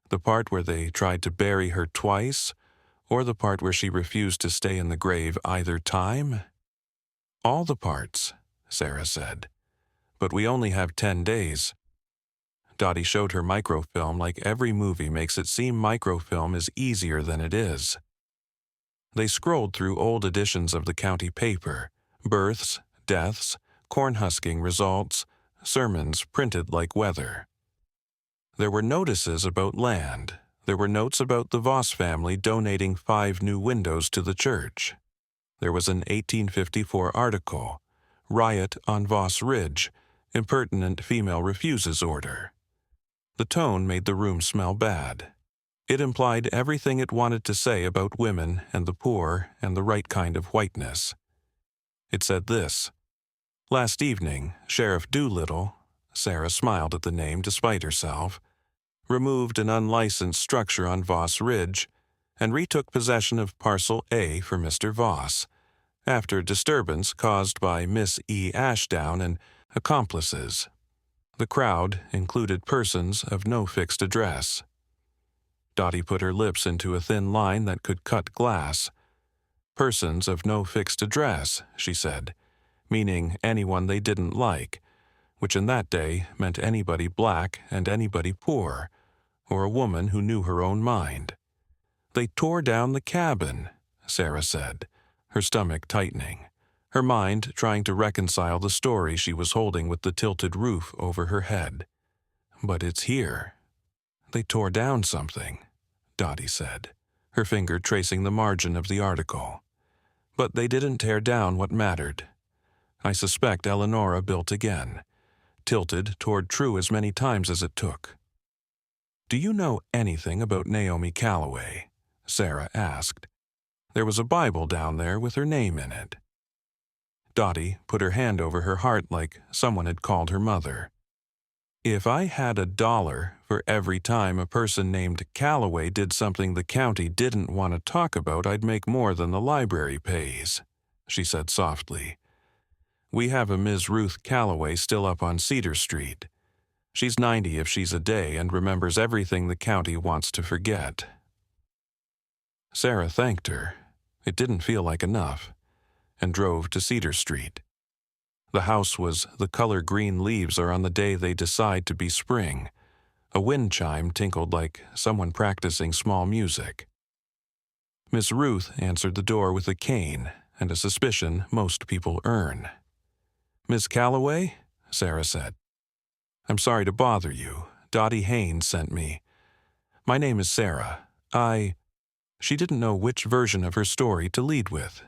Speaker 1: The part where they tried to bury her twice, or the part where she refused to stay in the grave either time?" "All the parts," Sarah said. "But we only have 10 days. Dottie showed her microfilm like every movie makes it seem microfilm is easier than it is. They scrolled through old editions of the county paper, births, deaths, cornhusking results, sermons printed like weather. There were notices about land. There were notes about the Voss family donating 5 new windows to the church. There was an 1854 article, "Riot on Voss Ridge, Impertinent Female Refuses Order." The tone made the room smell bad. It implied everything it wanted to say about women and the poor and the right kind of whiteness. It said this: "Last evening, Sheriff Doolittle," Sarah smiled at the name despite herself, "removed an unlicensed structure on Voss Ridge and retook possession of Parcel A for Mr. Voss, after disturbance caused by Miss E. Ashdown and accomplices. The crowd included persons of no fixed address." Dottie put her lips into a thin line that could cut glass. "Persons of no fixed address," she said, meaning anyone they didn't like, which in that day meant anybody black and anybody poor, or a woman who knew her own mind. "They tore down the cabin," Sarah said, her stomach tightening, her mind trying to reconcile the story she was holding with the tilted roof over her head. "But it's here." "They tore down something," Dottie said, her finger tracing the margin of the article. "But they didn't tear down what mattered. I suspect Eleonora built again, tilted toward true as many times as it took." "Do you know anything about Naomi Calloway?" Sarah asked. "There was a Bible down there with her name in it." Dottie put her hand over her heart like someone had called her mother. "If I had $1 for every time a person named Calloway did something the county didn't want to talk about, I'd make more than the library pays," she said softly. "We have a Ms. Ruth Calloway still up on Cedar Street. She's 90 if she's a day and remembers everything the county wants to forget." Sarah thanked her. It didn't feel like enough, and drove to Cedar Street. The house was the color green leaves are on the day they decide to be spring. A wind chime tinkled like someone practicing small music. Miss Ruth answered the door with a cane and a suspicion most people earn. "Miss Calloway?" Sarah said. "I'm sorry to bother you. Dottie Haynes sent me. My name is Sarah. She didn't know which version of her story to lead with.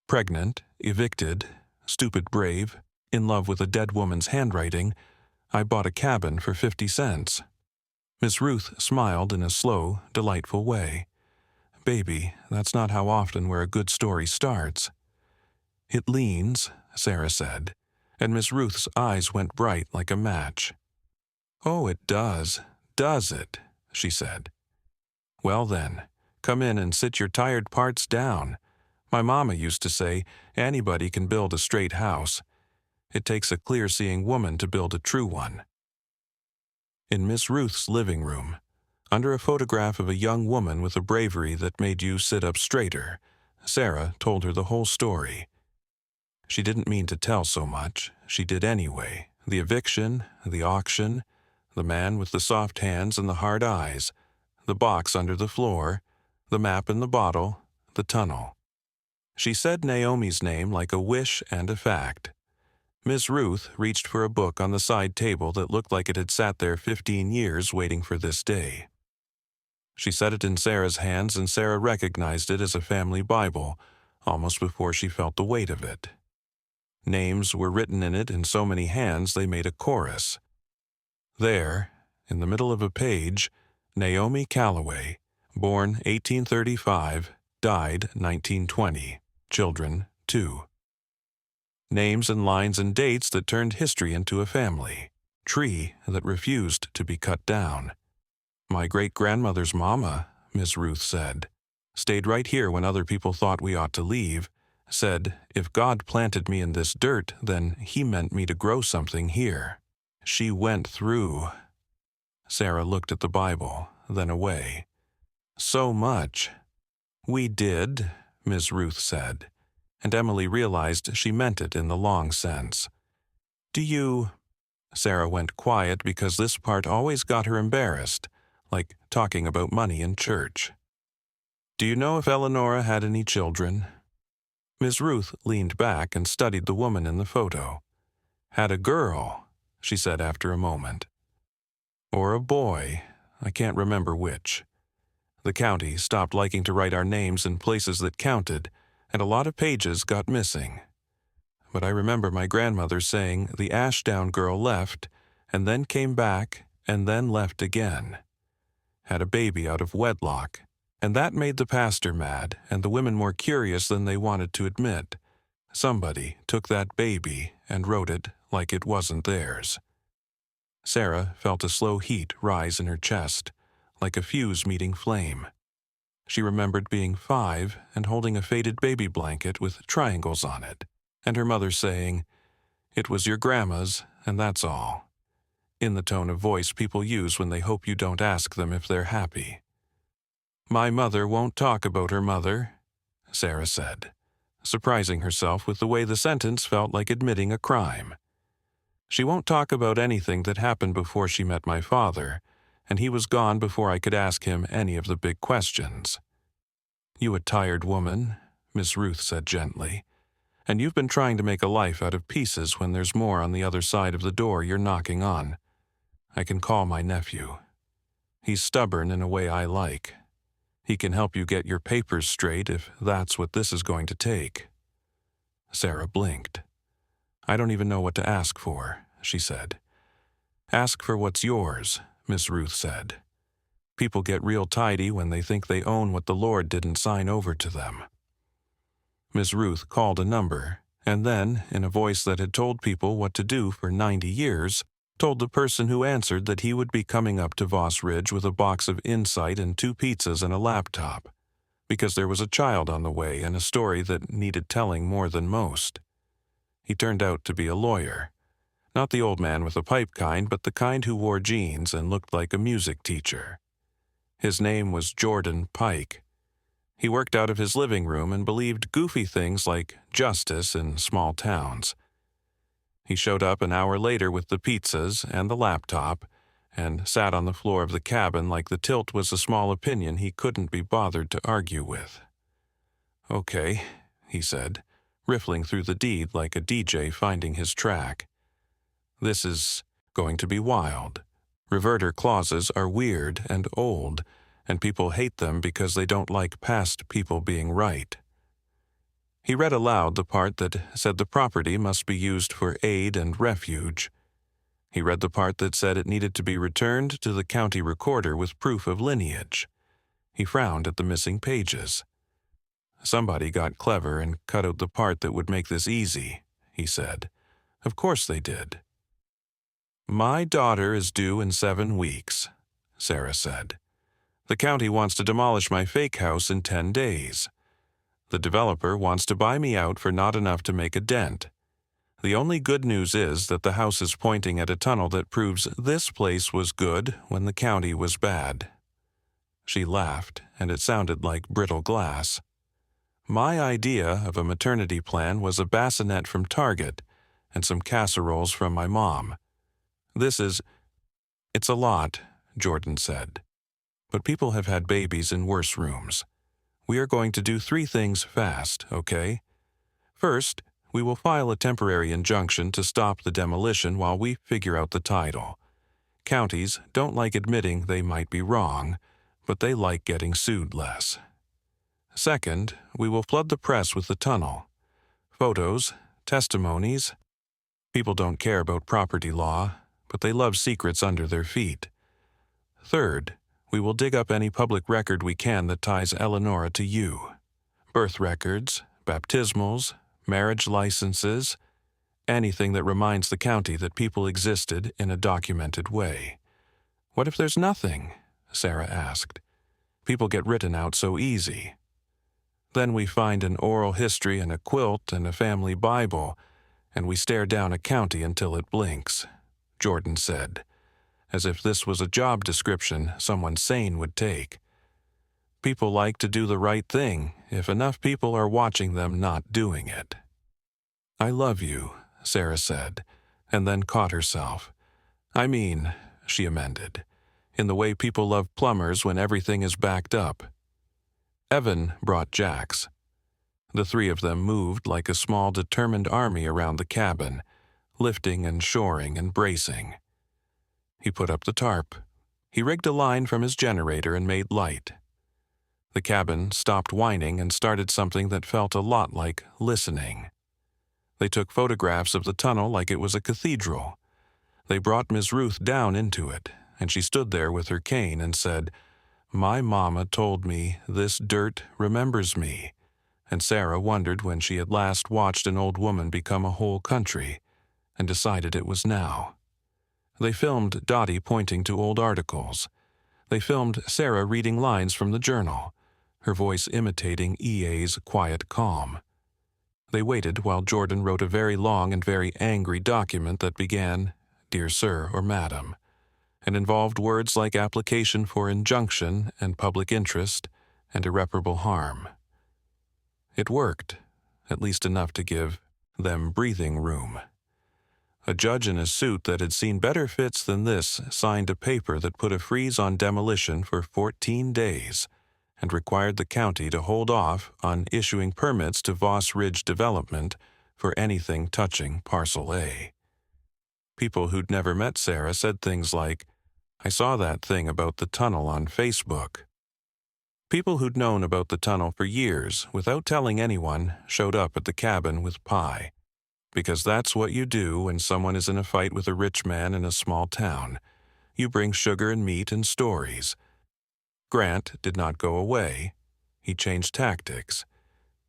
Speaker 1: Pregnant, evicted, stupid brave, in love with a dead woman's handwriting, I bought a cabin for 50 cents. Miss Ruth smiled in a slow, delightful way. "Baby, that's not how often where a good story starts." "It leans," Sarah said, and Miss Ruth's eyes went bright like a match. "Oh, it does it?" she said. "Well then, come in and sit your tired parts down. My mama used to say, anybody can build a straight house. It takes a clear-seeing woman to build a true one." In Miss Ruth's living room, under a photograph of a young woman with a bravery that made you sit up straighter, Sarah told her the whole story. She didn't mean to tell so much. She did anyway. The eviction, the auction, the man with the soft hands and the hard eyes, the box under the floor, the map in the bottle, the tunnel. She said Naomi's name like a wish and a fact. Miss Ruth reached for a book on the side table that looked like it had sat there 15 years waiting for this day. She set it in Sarah's hands, and Sarah recognized it as a family Bible, almost before she felt the weight of it. Names were written in it in so many hands they made a chorus. There, in the middle of a page, Naomi Calloway, born 1835, died 1920, children 2. Names and lines and dates that turned history into a family, tree that refused to be cut down. "My great-grandmother's mama," Miss Ruth said, "stayed right here when other people thought we ought to leave, said, if God planted me in this dirt, then he meant me to grow something here. She went through." Sarah looked at the Bible, then away. "So much." "We did," Miss Ruth said, and Emily realized she meant it in the long sense. "Do you—" Sarah went quiet because this part always got her embarrassed, like talking about money in church. "Do you know if Eleonora had any children?" Miss Ruth leaned back and studied the woman in the photo. "Had a girl," she said after a moment. "Or a boy. I can't remember which. The county stopped liking to write our names in places that counted, and a lot of pages got missing. But I remember my grandmother saying the Ashdown girl left and then came back and then left again. Had a baby out of wedlock, and that made the pastor mad and the women more curious than they wanted to admit. Somebody took that baby and wrote it like it wasn't theirs. Sarah felt a slow heat rise in her chest, like a fuse meeting flame. She remembered being 5 and holding a faded baby blanket with triangles on it, and her mother saying, "It was your grandma's, and that's all," in the tone of voice people use when they hope you don't ask them if they're happy. "My mother won't talk about her mother," Sarah said, surprising herself with the way the sentence felt like admitting a crime. "She won't talk about anything that happened before she met my father, and he was gone before I could ask him any of the big questions." "You a tired woman," Miss Ruth said gently, "and you've been trying to make a life out of pieces when there's more on the other side of the door you're knocking on. I can call my nephew. He's stubborn in a way I like. He can help you get your papers straight if that's what this is going to take." Sarah blinked. "I don't even know what to ask for," she said. "Ask for what's yours," Miss Ruth said. "People get real tidy when they think they own what the Lord didn't sign over to them." Miss Ruth called a number, and then, in a voice that had told people what to do for 90 years, told the person who answered that he would be coming up to Voss Ridge with a box of Insight and 2 pizzas and a laptop, because there was a child on the way and a story that needed telling more than most. He turned out to be a lawyer. Not the old man with the pipe kind, but the kind who wore jeans and looked like a music teacher. His name was Jordan Pike. He worked out of his living room and believed goofy things like justice in small towns. He showed up an hour later with the pizzas and the laptop and sat on the floor of the cabin like the tilt was a small opinion he couldn't be bothered to argue with. "Okay," he said, riffling through the deed like a DJ finding his track. "This is going to be wild. Reverter clauses are weird and old, and people hate them because they don't like past people being right." He read aloud the part that said the property must be used for aid and refuge. He read the part that said it needed to be returned to the county recorder with proof of lineage. He frowned at the missing pages. "Somebody got clever and cut out the part that would make this easy," he said. "Of course they did." "My daughter is due in 7 weeks," Sarah said. "The county wants to demolish my fake house in 10 days. The developer wants to buy me out for not enough to make a dent. The only good news is that the house is pointing at a tunnel that proves this place was good when the county was bad." She laughed, and it sounded like brittle glass. "My idea of a maternity plan was a bassinet from Target and some casseroles from my mom. It's a lot," Jordan said. "But people have had babies in worse rooms. We are going to do 3 things fast, okay? First, we will file a temporary injunction to stop the demolition while we figure out the title. Counties don't like admitting they might be wrong, but they like getting sued less. Second, we will flood the press with the tunnel. Photos, testimonies. People don't care about property law, but they love secrets under their feet. Third, we will dig up any public record we can that ties Eleonora to you. Birth records, baptismals, marriage licenses, anything that reminds the county that people existed in a documented way." "What if there's nothing?" Sarah asked. "People get written out so easy." "Then we find an oral history and a quilt and a family Bible, and we stare down a county until it blinks," Jordan said, as if this was a job description someone sane would take. "People like to do the right thing if enough people are watching them not doing it." "I love you," Sarah said, and then caught herself. "I mean," she amended, "in the way people love plumbers when everything is backed up." Evan brought jacks. The 3 of them moved like a small determined army around the cabin, lifting and shoring and bracing. He put up the tarp. He rigged a line from his generator and made light. The cabin stopped whining and started something that felt a lot like listening. They took photographs of the tunnel like it was a cathedral. They brought Ms. Ruth down into it, and she stood there with her cane and said, "My mama told me this dirt remembers me," and Sarah wondered when she had last watched an old woman become a whole country, and decided it was now. They filmed Dottie pointing to old articles. They filmed Sarah reading lines from the journal, her voice imitating EA's quiet calm. They waited while Jordan wrote a very long and very angry document that began, "Dear Sir" or "Madam," and involved words like application for injunction and public interest and irreparable harm. It worked, at least enough to give them breathing room. A judge in a suit that had seen better fits than this signed a paper that put a freeze on demolition for 14 days and required the county to hold off on issuing permits to Voss Ridge Development for anything touching Parcel A. People who'd never met Sarah said things like, "I saw that thing about the tunnel on Facebook." People who'd known about the tunnel for years without telling anyone showed up at the cabin with pie. Because that's what you do when someone is in a fight with a rich man in a small town. You bring sugar and meat and stories. Grant did not go away. He changed tactics.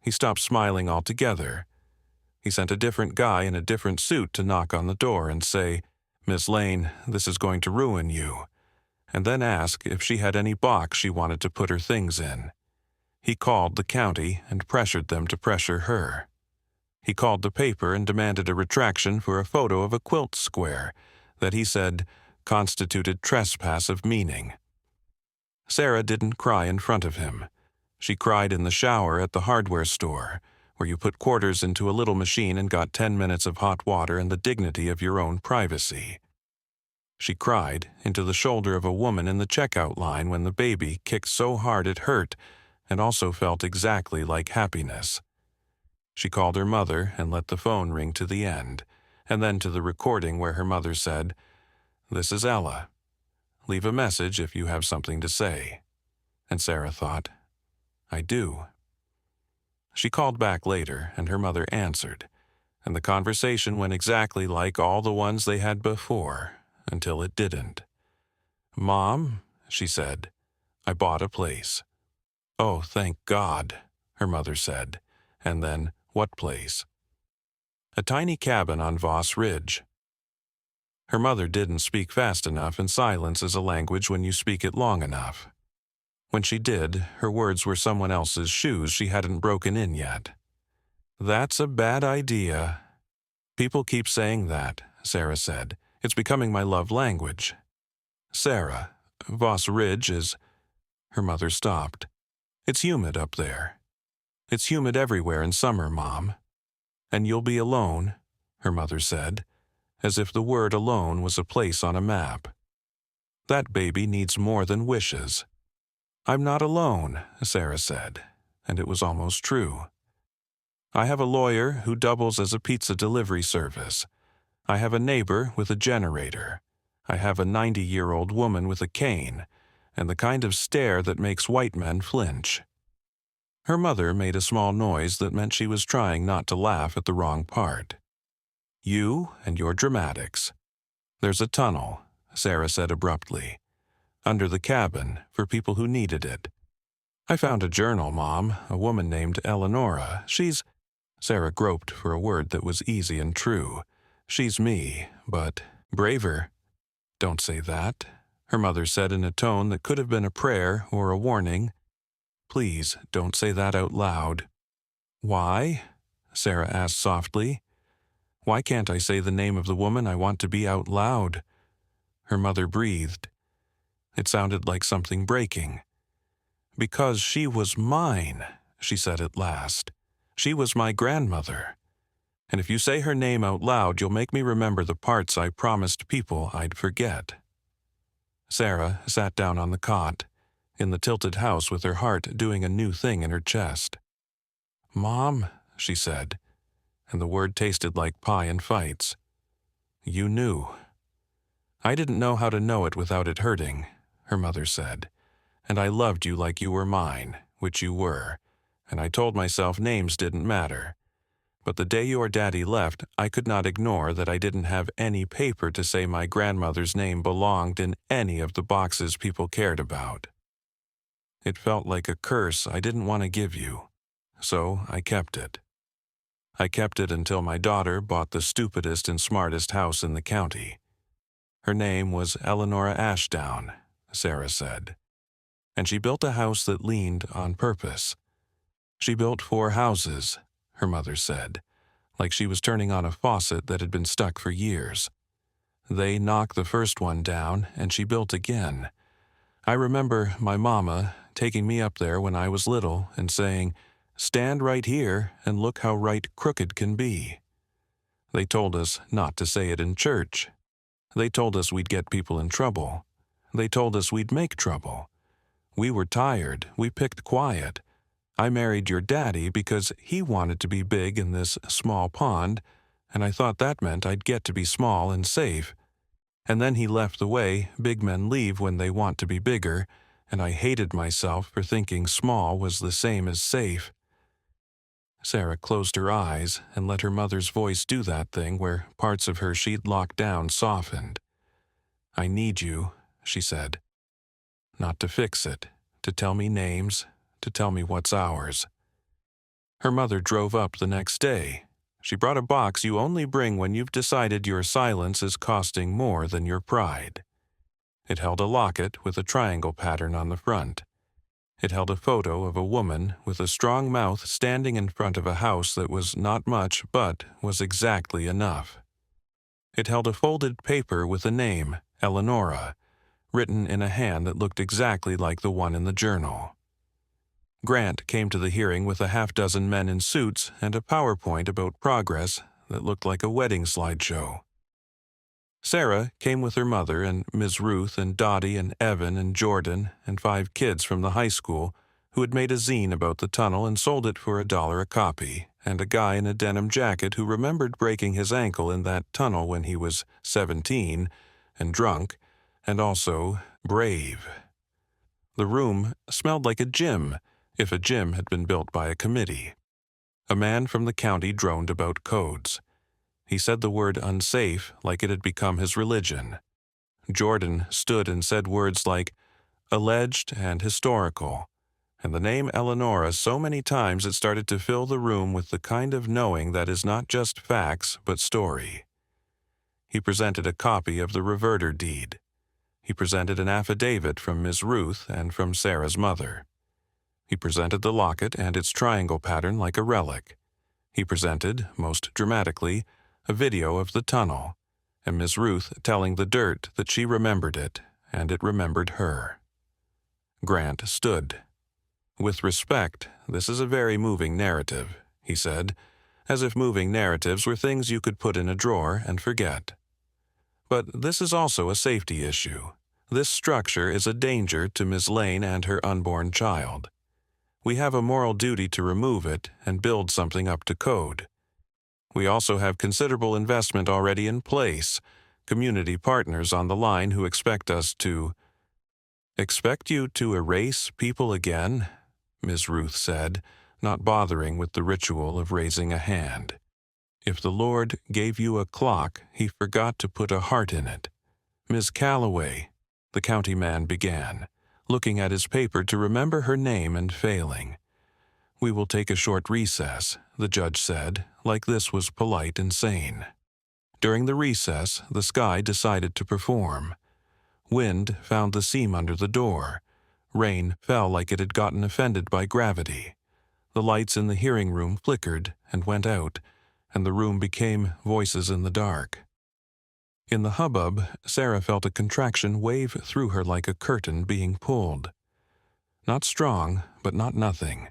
Speaker 1: He stopped smiling altogether. He sent a different guy in a different suit to knock on the door and say, "Miss Lane, this is going to ruin you," and then ask if she had any box she wanted to put her things in. He called the county and pressured them to pressure her. He called the paper and demanded a retraction for a photo of a quilt square that he said constituted trespass of meaning. Sarah didn't cry in front of him. She cried in the shower at the hardware store, where you put quarters into a little machine and got 10 minutes of hot water and the dignity of your own privacy. She cried into the shoulder of a woman in the checkout line when the baby kicked so hard it hurt and also felt exactly like happiness. She called her mother and let the phone ring to the end, and then to the recording where her mother said, "This is Ella. Leave a message if you have something to say." And Sarah thought, "I do." She called back later, and her mother answered, and the conversation went exactly like all the ones they had before, until it didn't. "Mom," she said, "I bought a place." "Oh, thank God," her mother said, and then, "What place?" "A tiny cabin on Voss Ridge." Her mother didn't speak fast enough, and silence is a language when you speak it long enough. When she did, her words were someone else's shoes she hadn't broken in yet. "That's a bad idea." "People keep saying that," Sarah said. "It's becoming my love language." "Sarah, Voss Ridge is—" Her mother stopped. "It's humid up there." "It's humid everywhere in summer, Mom." "And you'll be alone," her mother said, as if the word alone was a place on a map. "That baby needs more than wishes." "I'm not alone," Sarah said, and it was almost true. "I have a lawyer who doubles as a pizza delivery service. I have a neighbor with a generator. I have a 90-year-old woman with a cane, and the kind of stare that makes white men flinch." Her mother made a small noise that meant she was trying not to laugh at the wrong part. "You and your dramatics. There's a tunnel," Sarah said abruptly, "under the cabin for people who needed it. I found a journal, Mom, a woman named Eleonora. She's—" Sarah groped for a word that was easy and true. "She's me, but braver." "Don't say that," her mother said in a tone that could have been a prayer or a warning. "Please, don't say that out loud." "Why?" Sarah asked softly. "Why can't I say the name of the woman I want to be out loud?" Her mother breathed. It sounded like something breaking. "Because she was mine," she said at last. "She was my grandmother. And if you say her name out loud, you'll make me remember the parts I promised people I'd forget." Sarah sat down on the cot, in the tilted house with her heart doing a new thing in her chest. "Mom," she said, and the word tasted like pie and fights. "You knew." "I didn't know how to know it without it hurting," her mother said, "and I loved you like you were mine, which you were, and I told myself names didn't matter. But the day your daddy left, I could not ignore that I didn't have any paper to say my grandmother's name belonged in any of the boxes people cared about. It felt like a curse I didn't want to give you, so I kept it. I kept it until my daughter bought the stupidest and smartest house in the county. Her name was Eleanora Ashdown, Sarah said. And she built a house that leaned on purpose. She built 4 houses, her mother said, like she was turning on a faucet that had been stuck for years. They knocked the first one down, and she built again. I remember my mama taking me up there when I was little and saying, "Stand right here and look how right crooked can be." They told us not to say it in church. They told us we'd get people in trouble. They told us we'd make trouble. We were tired. We picked quiet. I married your daddy because he wanted to be big in this small pond, and I thought that meant I'd get to be small and safe. And then he left the way big men leave when they want to be bigger, and I hated myself for thinking small was the same as safe. Sarah closed her eyes and let her mother's voice do that thing where parts of her she'd locked down softened. "I need you," she said. "Not to fix it, to tell me names, to tell me what's ours." Her mother drove up the next day. She brought a box you only bring when you've decided your silence is costing more than your pride. It held a locket with a triangle pattern on the front. It held a photo of a woman with a strong mouth standing in front of a house that was not much but was exactly enough. It held a folded paper with a name, Eleanora, written in a hand that looked exactly like the one in the journal. Grant came to the hearing with a half-dozen men in suits and a PowerPoint about progress that looked like a wedding slideshow. Sarah came with her mother and Ms. Ruth and Dottie and Evan and Jordan and 5 kids from the high school who had made a zine about the tunnel and sold it for $1 a copy, and a guy in a denim jacket who remembered breaking his ankle in that tunnel when he was 17 and drunk, and also brave. The room smelled like a gym, if a gym had been built by a committee. A man from the county droned about codes. He said the word unsafe like it had become his religion. Jordan stood and said words like alleged and historical, and the name Eleanora so many times it started to fill the room with the kind of knowing that is not just facts but story. He presented a copy of the reverter deed. He presented an affidavit from Ms. Ruth and from Sarah's mother. He presented the locket and its triangle pattern like a relic. He presented, most dramatically, a video of the tunnel, and Ms. Ruth telling the dirt that she remembered it, and it remembered her. Grant stood. "With respect, this is a very moving narrative," he said, as if moving narratives were things you could put in a drawer and forget. "But this is also a safety issue. This structure is a danger to Miss Lane and her unborn child. We have a moral duty to remove it and build something up to code. We also have considerable investment already in place, community partners on the line who expect us to—" "Expect you to erase people again?" Ms. Ruth said, not bothering with the ritual of raising a hand. "If the Lord gave you a clock, he forgot to put a heart in it." "Miss Calloway," the county man began, looking at his paper to remember her name and failing. "We will take a short recess," the judge said, like this was polite and sane. During the recess, the sky decided to perform. Wind found the seam under the door. Rain fell like it had gotten offended by gravity. The lights in the hearing room flickered and went out, and the room became voices in the dark. In the hubbub, Sarah felt a contraction wave through her like a curtain being pulled. Not strong, but not nothing.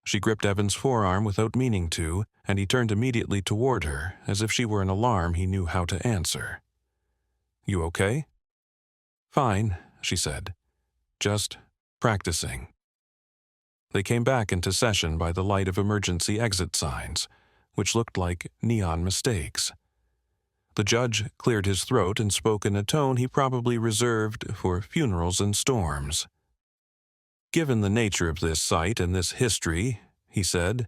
Speaker 1: She gripped Evan's forearm without meaning to, and he turned immediately toward her, as if she were an alarm he knew how to answer. "You okay?" "Fine," she said. "Just practicing." They came back into session by the light of emergency exit signs, which looked like neon mistakes. The judge cleared his throat and spoke in a tone he probably reserved for funerals and storms. "Given the nature of this site and this history," he said,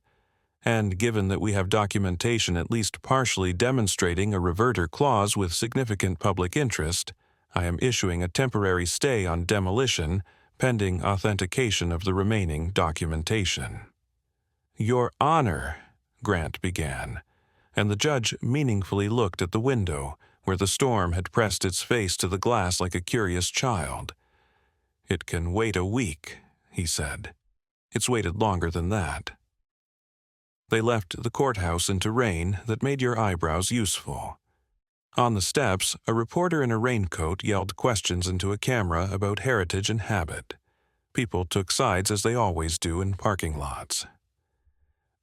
Speaker 1: And given that we have documentation at least partially demonstrating a reverter clause with significant public interest, I am issuing a temporary stay on demolition pending authentication of the remaining documentation. Your Honor, Grant began, and the judge meaningfully looked at the window where the storm had pressed its face to the glass like a curious child. It can wait a week, he said. It's waited longer than that. They left the courthouse into rain that made your eyebrows useful. On the steps, a reporter in a raincoat yelled questions into a camera about heritage and habit. People took sides as they always do in parking lots.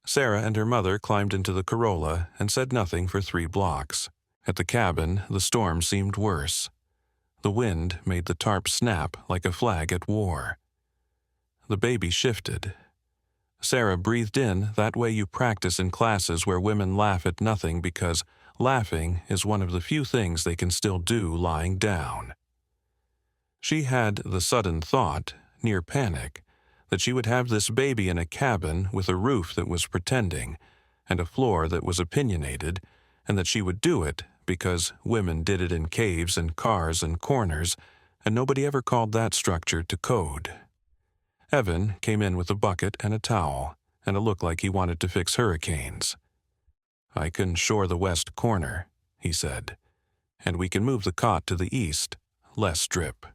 Speaker 1: Sarah and her mother climbed into the Corolla and said nothing for 3 blocks. At the cabin, the storm seemed worse. The wind made the tarp snap like a flag at war. The baby shifted. Sarah breathed in that way you practice in classes where women laugh at nothing because laughing is one of the few things they can still do lying down. She had the sudden thought, near panic, that she would have this baby in a cabin with a roof that was pretending and a floor that was opinionated, and that she would do it because women did it in caves and cars and corners, and nobody ever called that structure to code. Evan came in with a bucket and a towel, and a look like he wanted to fix hurricanes. I can shore the west corner, he said, and we can move the cot to the east, less drip.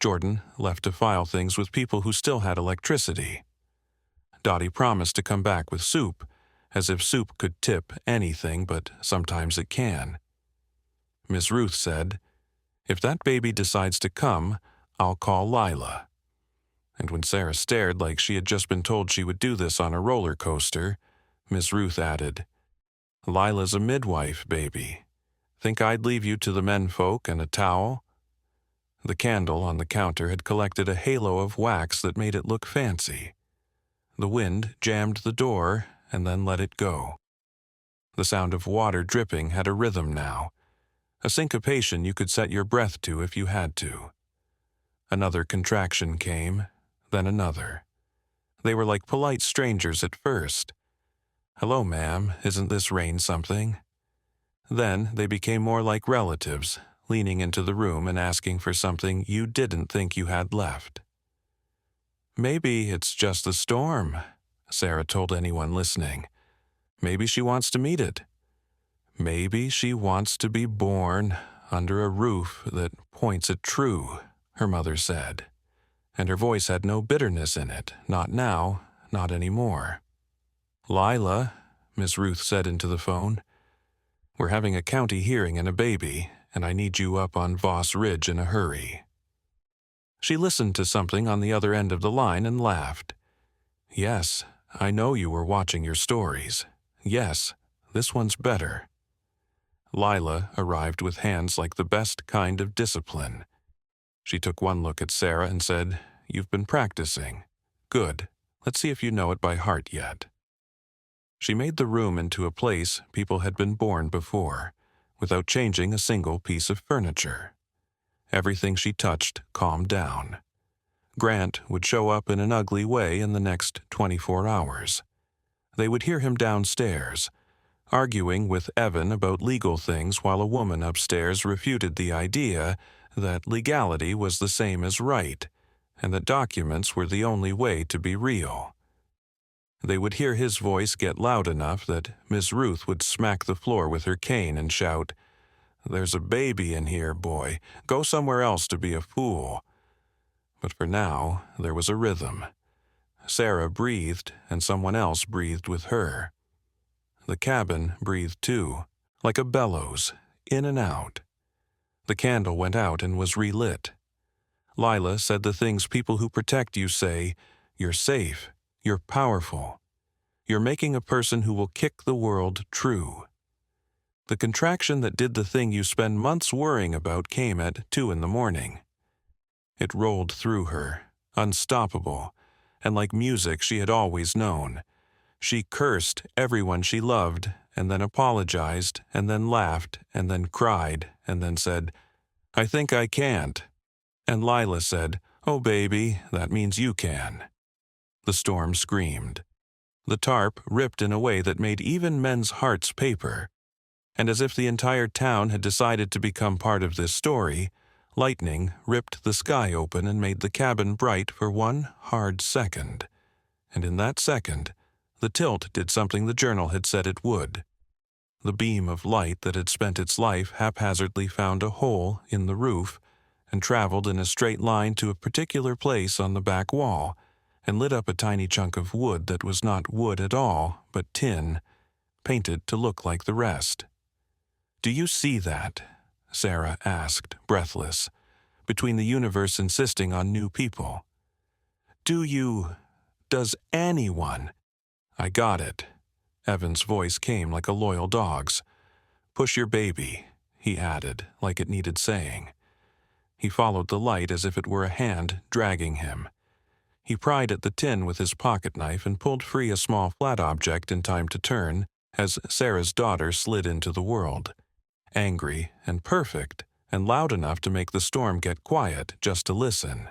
Speaker 1: Jordan left to file things with people who still had electricity. Dottie promised to come back with soup, as if soup could tip anything, but sometimes it can. Miss Ruth said, "If that baby decides to come, I'll call Lila." And when Sarah stared like she had just been told she would do this on a roller coaster, Miss Ruth added, "Lila's a midwife, baby. Think I'd leave you to the menfolk and a towel?" The candle on the counter had collected a halo of wax that made it look fancy. The wind jammed the door and then let it go. The sound of water dripping had a rhythm now, a syncopation you could set your breath to if you had to. Another contraction came, then another. They were like polite strangers at first. "Hello, ma'am, isn't this rain something?" Then they became more like relatives, leaning into the room and asking for something you didn't think you had left. "Maybe it's just the storm," Sarah told anyone listening. "Maybe she wants to meet it. Maybe she wants to be born under a roof that points at true," her mother said. And her voice had no bitterness in it, not now, not anymore. "Lila," Miss Ruth said into the phone, "we're having a county hearing and a baby, and I need you up on Voss Ridge in a hurry." She listened to something on the other end of the line and laughed. "Yes, I know you were watching your stories. Yes, this one's better." Lila arrived with hands like the best kind of discipline. She took one look at Sarah and said, "You've been practicing. Good. Let's see if you know it by heart yet." She made the room into a place people had been born before, without changing a single piece of furniture. Everything she touched calmed down. Grant would show up in an ugly way in the next 24 hours. They would hear him downstairs, arguing with Evan about legal things while a woman upstairs refuted the idea that legality was the same as right, and that documents were the only way to be real. They would hear his voice get loud enough that Miss Ruth would smack the floor with her cane and shout, "There's a baby in here, boy. Go somewhere else to be a fool." But for now, there was a rhythm. Sarah breathed, and someone else breathed with her. The cabin breathed too, like a bellows, in and out. The candle went out and was relit. Lila said the things people who protect you say: "You're safe, you're powerful. You're making a person who will kick the world true." The contraction that did the thing you spend months worrying about came at 2 a.m. It rolled through her, unstoppable, and like music she had always known. She cursed everyone she loved, and then apologized, and then laughed, and then cried, and then said, "I think I can't." And Lila said, "Oh, baby, that means you can." The storm screamed. the tarp ripped in a way that made even men's hearts paper. And as if the entire town had decided to become part of this story, lightning ripped the sky open and made the cabin bright for one hard second. And in that second, the tilt did something the journal had said it would. The beam of light that had spent its life haphazardly found a hole in the roof and traveled in a straight line to a particular place on the back wall and lit up a tiny chunk of wood that was not wood at all, but tin, painted to look like the rest. "Do you see that?" Sarah asked, breathless, between the universe insisting on new people. Does anyone? "I got it." Evan's voice came like a loyal dog's. "Push your baby," he added, like it needed saying. He followed the light as if it were a hand dragging him. He pried at the tin with his pocket knife and pulled free a small flat object in time to turn as Sarah's daughter slid into the world. Angry and perfect and loud enough to make the storm get quiet just to listen.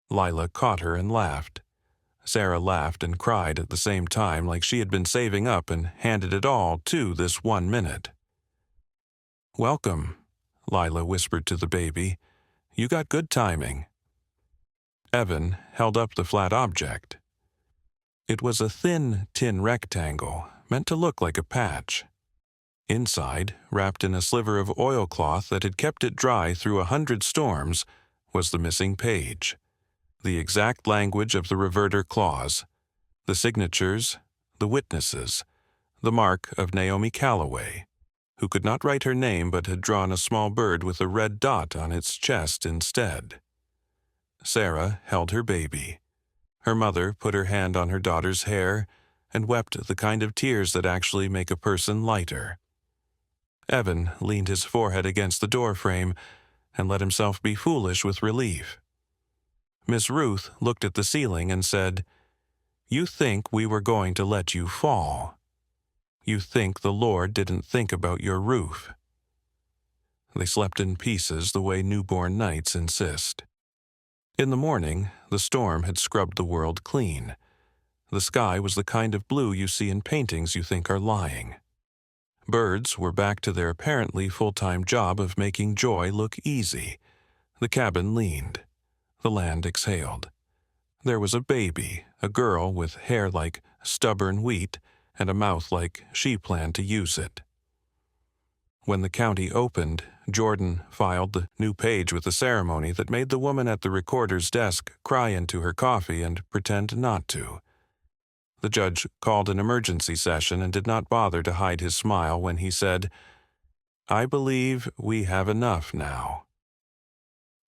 Speaker 1: Lila caught her and laughed. Sarah laughed and cried at the same time, like she had been saving up and handed it all to this 1 minute. "Welcome," Lila whispered to the baby. "You got good timing." Evan held up the flat object. It was a thin tin rectangle, meant to look like a patch. Inside, wrapped in a sliver of oilcloth that had kept it dry through 100 storms, was the missing page. The exact language of the reverter clause, the signatures, the witnesses, the mark of Naomi Calloway, who could not write her name but had drawn a small bird with a red dot on its chest instead. Sarah held her baby. Her mother put her hand on her daughter's hair and wept the kind of tears that actually make a person lighter. Evan leaned his forehead against the doorframe and let himself be foolish with relief. Miss Ruth looked at the ceiling and said, "You think we were going to let you fall. You think the Lord didn't think about your roof." They slept in pieces the way newborn knights insist. In the morning, the storm had scrubbed the world clean. The sky was the kind of blue you see in paintings you think are lying. Birds were back to their apparently full-time job of making joy look easy. The cabin leaned. The land exhaled. There was a baby, a girl with hair like stubborn wheat and a mouth like she planned to use it. When the county opened, Jordan filed the new page with a ceremony that made the woman at the recorder's desk cry into her coffee and pretend not to. The judge called an emergency session and did not bother to hide his smile when he said, "I believe we have enough now."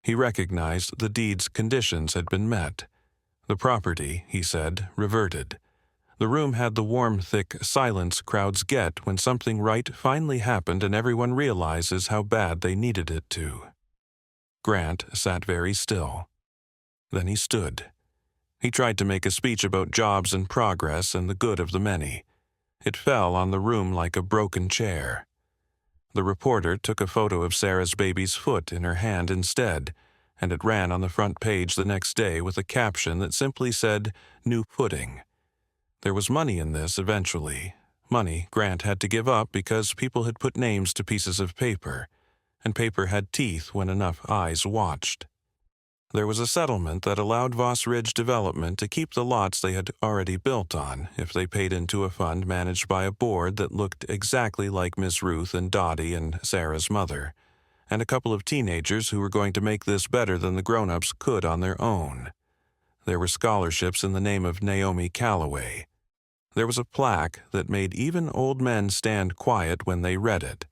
Speaker 1: He recognized the deed's conditions had been met. The property, he said, reverted. The room had the warm, thick silence crowds get when something right finally happened and everyone realizes how bad they needed it to. Grant sat very still. Then he stood. He tried to make a speech about jobs and progress and the good of the many. It fell on the room like a broken chair. The reporter took a photo of Sarah's baby's foot in her hand instead, and it ran on the front page the next day with a caption that simply said, "New pudding." There was money in this eventually, money Grant had to give up because people had put names to pieces of paper, and paper had teeth when enough eyes watched. There was a settlement that allowed Voss Ridge Development to keep the lots they had already built on if they paid into a fund managed by a board that looked exactly like Miss Ruth and Dottie and Sarah's mother, and a couple of teenagers who were going to make this better than the grown-ups could on their own. There were scholarships in the name of Naomi Calloway. There was a plaque that made even old men stand quiet when they read it,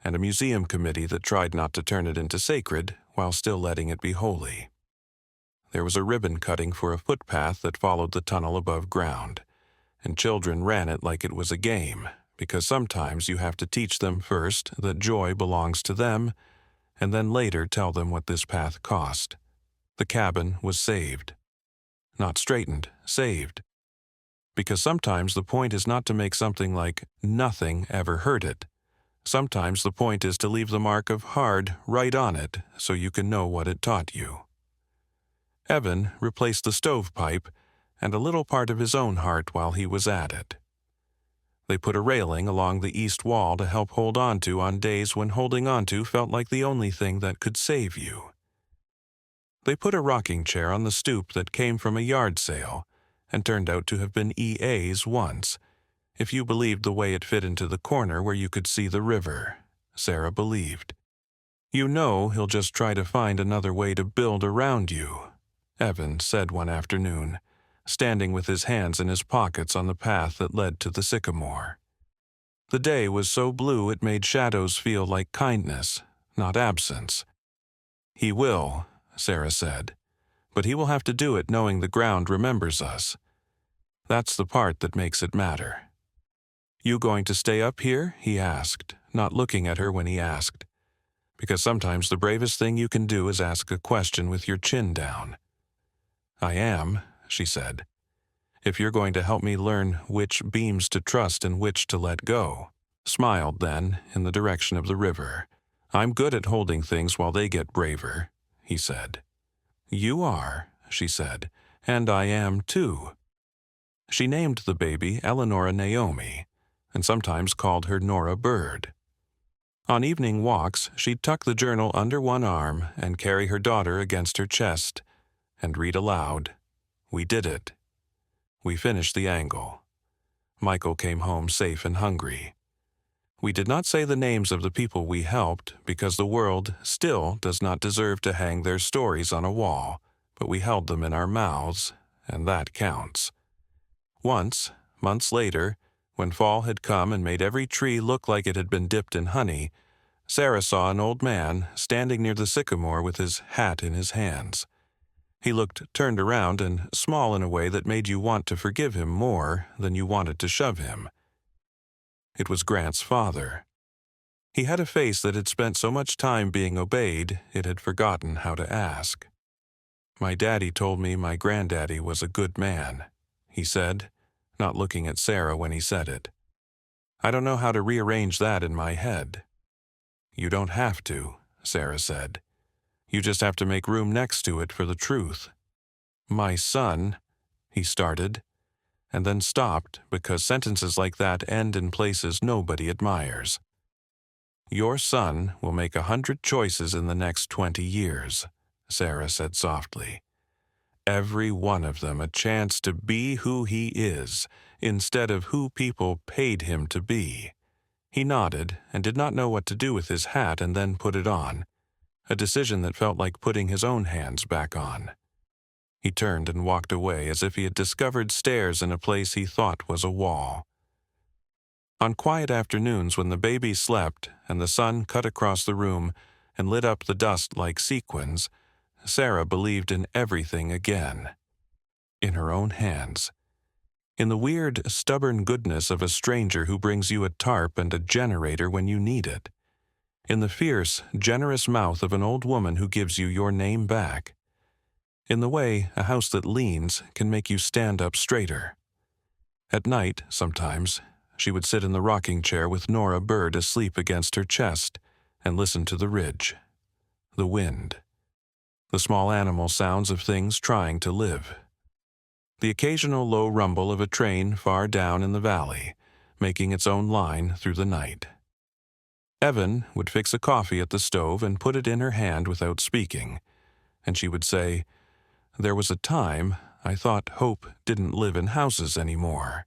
Speaker 1: and a museum committee that tried not to turn it into sacred while still letting it be holy. There was a ribbon cutting for a footpath that followed the tunnel above ground, and children ran it like it was a game, because sometimes you have to teach them first that joy belongs to them, and then later tell them what this path cost. The cabin was saved. Not straightened, saved. Because sometimes the point is not to make something like nothing ever hurt it. Sometimes the point is to leave the mark of hard right on it so you can know what it taught you. Evan replaced the stovepipe and a little part of his own heart while he was at it. They put a railing along the east wall to help hold on to on days when holding on to felt like the only thing that could save you. They put a rocking chair on the stoop that came from a yard sale and turned out to have been EA's once, if you believed the way it fit into the corner where you could see the river. Sarah believed. You know he'll just try to find another way to build around you, Evan said one afternoon, standing with his hands in his pockets on the path that led to the sycamore. The day was so blue it made shadows feel like kindness, not absence. He will, Sarah said, but he will have to do it knowing the ground remembers us. That's the part that makes it matter. You going to stay up here? He asked, not looking at her when he asked. Because sometimes the bravest thing you can do is ask a question with your chin down. I am, she said, if you're going to help me learn which beams to trust and which to let go. Smiled then, in the direction of the river. I'm good at holding things while they get braver, he said. You are, she said, and I am too. She named the baby Eleonora Naomi, and sometimes called her Nora Bird. On evening walks, she'd tuck the journal under one arm and carry her daughter against her chest and read aloud. We did it. We finished the angle. Michael came home safe and hungry. We did not say the names of the people we helped because the world still does not deserve to hang their stories on a wall, but we held them in our mouths, and that counts. Once, months later, when fall had come and made every tree look like it had been dipped in honey, Sarah saw an old man standing near the sycamore with his hat in his hands. He looked turned around and small in a way that made you want to forgive him more than you wanted to shove him. It was Grant's father. He had a face that had spent so much time being obeyed it had forgotten how to ask. My daddy told me my granddaddy was a good man, he said, not looking at Sarah when he said it. I don't know how to rearrange that in my head. You don't have to, Sarah said. You just have to make room next to it for the truth. My son, he started, and then stopped because sentences like that end in places nobody admires. Your son will make 100 choices in the next 20 years, Sarah said softly. Every one of them a chance to be who he is, instead of who people paid him to be. He nodded and did not know what to do with his hat and then put it on, a decision that felt like putting his own hands back on. He turned and walked away as if he had discovered stairs in a place he thought was a wall. On quiet afternoons when the baby slept and the sun cut across the room and lit up the dust like sequins, Sarah believed in everything again. In her own hands. In the weird, stubborn goodness of a stranger who brings you a tarp and a generator when you need it. In the fierce, generous mouth of an old woman who gives you your name back. In the way a house that leans can make you stand up straighter. At night, sometimes, she would sit in the rocking chair with Nora Bird asleep against her chest and listen to the ridge, the wind, the small animal sounds of things trying to live. The occasional low rumble of a train far down in the valley, making its own line through the night. Evan would fix a coffee at the stove and put it in her hand without speaking, and she would say, "There was a time I thought hope didn't live in houses anymore."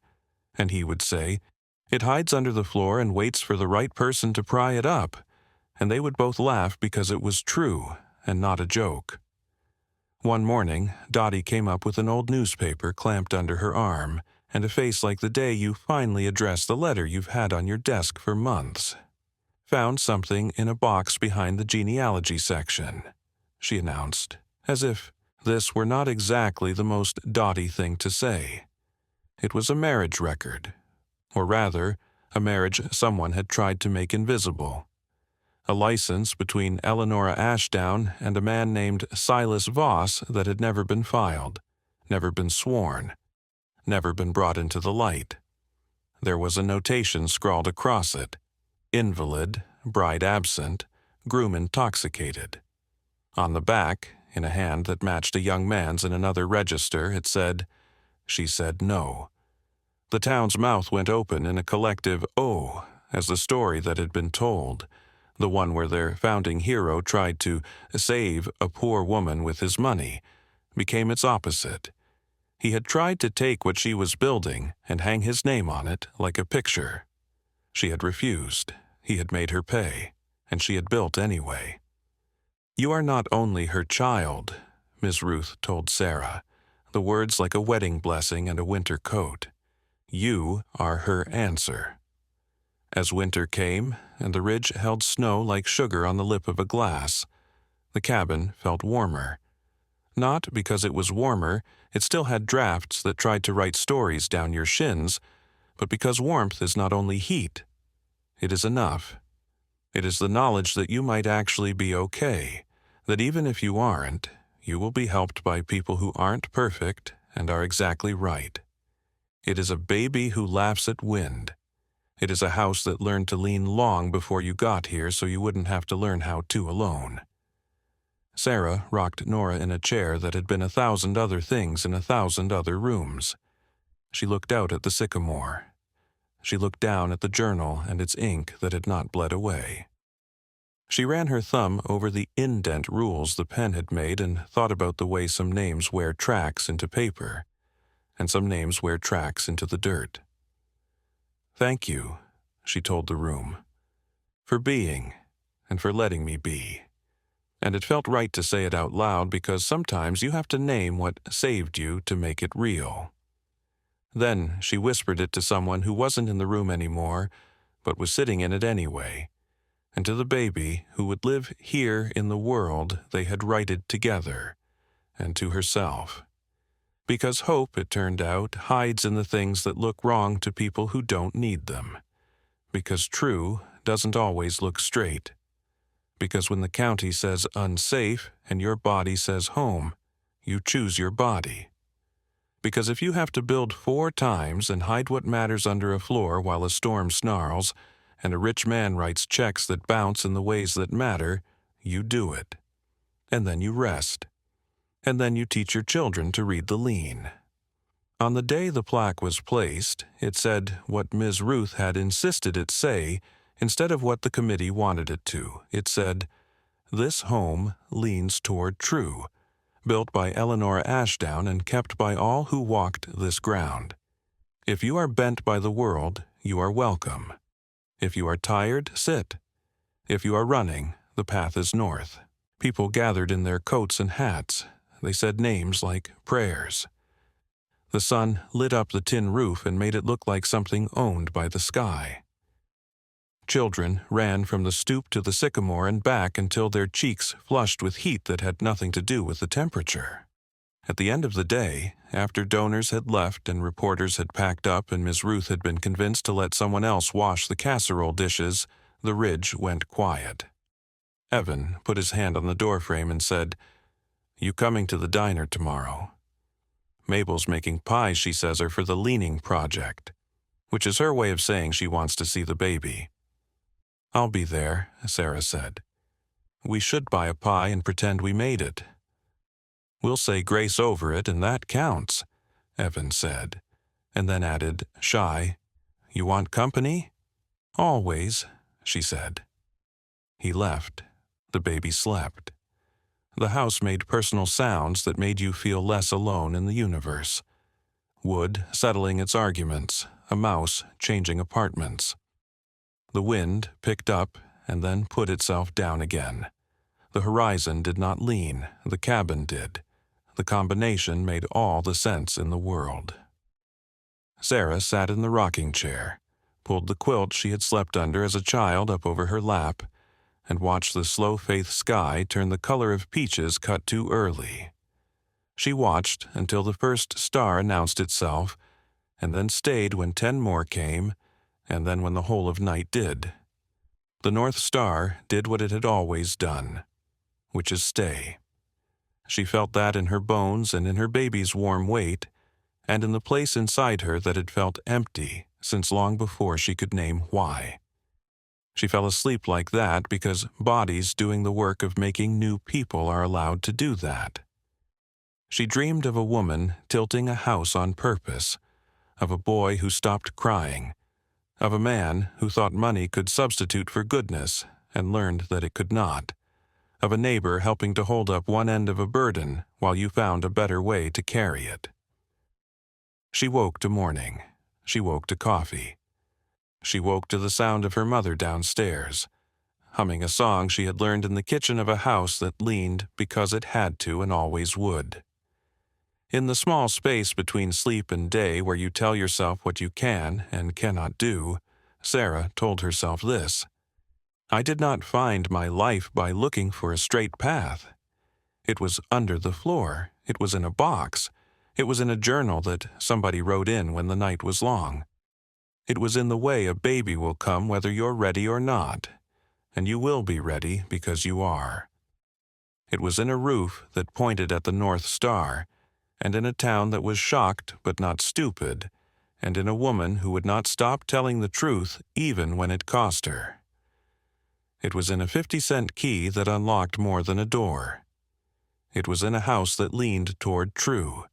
Speaker 1: And he would say, "It hides under the floor and waits for the right person to pry it up." And they would both laugh because it was true and not a joke. One morning, Dottie came up with an old newspaper clamped under her arm and a face like the day you finally address the letter you've had on your desk for months. "Found something in a box behind the genealogy section," she announced, as if this were not exactly the most Dottie thing to say. It was a marriage record, or rather, a marriage someone had tried to make invisible. A license between Eleonora Ashdown and a man named Silas Voss that had never been filed, never been sworn, never been brought into the light. There was a notation scrawled across it: invalid, bride absent, groom intoxicated. On the back, in a hand that matched a young man's in another register, it said, she said no. The town's mouth went open in a collective "oh" as the story that had been told, the one where their founding hero tried to save a poor woman with his money, became its opposite. He had tried to take what she was building and hang his name on it like a picture. She had refused. He had made her pay, and she had built anyway. "You are not only her child," Ms. Ruth told Sarah, the words like a wedding blessing and a winter coat. "You are her answer." As winter came, and the ridge held snow like sugar on the lip of a glass, the cabin felt warmer. Not because it was warmer, it still had drafts that tried to write stories down your shins, but because warmth is not only heat. It is enough. It is the knowledge that you might actually be okay, that even if you aren't, you will be helped by people who aren't perfect and are exactly right. It is a baby who laughs at wind. It is a house that learned to lean long before you got here so you wouldn't have to learn how to alone. Sarah rocked Nora in a chair that had been 1,000 other things in 1,000 other rooms. She looked out at the sycamore. She looked down at the journal and its ink that had not bled away. She ran her thumb over the indent rules the pen had made and thought about the way some names wear tracks into paper, and some names wear tracks into the dirt. "Thank you," she told the room, "for being, and for letting me be." And it felt right to say it out loud because sometimes you have to name what saved you to make it real. Then she whispered it to someone who wasn't in the room anymore, but was sitting in it anyway, and to the baby who would live here in the world they had righted together, and to herself. Because hope, it turned out, hides in the things that look wrong to people who don't need them. Because true doesn't always look straight. Because when the county says unsafe and your body says home, you choose your body. Because if you have to build 4 times and hide what matters under a floor while a storm snarls, and a rich man writes checks that bounce in the ways that matter, you do it. And then you rest. And then you teach your children to read the lean. On the day the plaque was placed, it said what Ms. Ruth had insisted it say instead of what the committee wanted it to. It said, "This home leans toward true, built by Eleanor Ashdown and kept by all who walked this ground. If you are bent by the world, you are welcome. If you are tired, sit. If you are running, the path is north." People gathered in their coats and hats. They said names like prayers. The sun lit up the tin roof and made it look like something owned by the sky. Children ran from the stoop to the sycamore and back until their cheeks flushed with heat that had nothing to do with the temperature. At the end of the day, after donors had left and reporters had packed up and Ms. Ruth had been convinced to let someone else wash the casserole dishes, the ridge went quiet. Evan put his hand on the doorframe and said, "You coming to the diner tomorrow? Mabel's making pies she says are for the Leaning Project," which is her way of saying she wants to see the baby. "I'll be there," Sarah said. "We should buy a pie and pretend we made it." "We'll say grace over it and that counts," Evan said, and then added, shy, "You want company?" "Always," she said. He left. The baby slept. The house made personal sounds that made you feel less alone in the universe. Wood settling its arguments, a mouse changing apartments. The wind picked up and then put itself down again. The horizon did not lean, the cabin did. The combination made all the sense in the world. Sarah sat in the rocking chair, pulled the quilt she had slept under as a child up over her lap, and watched the slow-faith sky turn the color of peaches cut too early. She watched until the first star announced itself, and then stayed when 10 more came, and then when the whole of night did. The North Star did what it had always done, which is stay. She felt that in her bones and in her baby's warm weight, and in the place inside her that had felt empty since long before she could name why. She fell asleep like that because bodies doing the work of making new people are allowed to do that. She dreamed of a woman tilting a house on purpose, of a boy who stopped crying, of a man who thought money could substitute for goodness and learned that it could not, of a neighbor helping to hold up one end of a burden while you found a better way to carry it. She woke to morning. She woke to coffee. She woke to the sound of her mother downstairs, humming a song she had learned in the kitchen of a house that leaned because it had to and always would. In the small space between sleep and day where you tell yourself what you can and cannot do, Sarah told herself this: I did not find my life by looking for a straight path. It was under the floor. It was in a box. It was in a journal that somebody wrote in when the night was long. It was in the way a baby will come whether you're ready or not, and you will be ready because you are. It was in a roof that pointed at the North Star, and in a town that was shocked but not stupid, and in a woman who would not stop telling the truth even when it cost her. It was in a 50-cent key that unlocked more than a door. It was in a house that leaned toward true,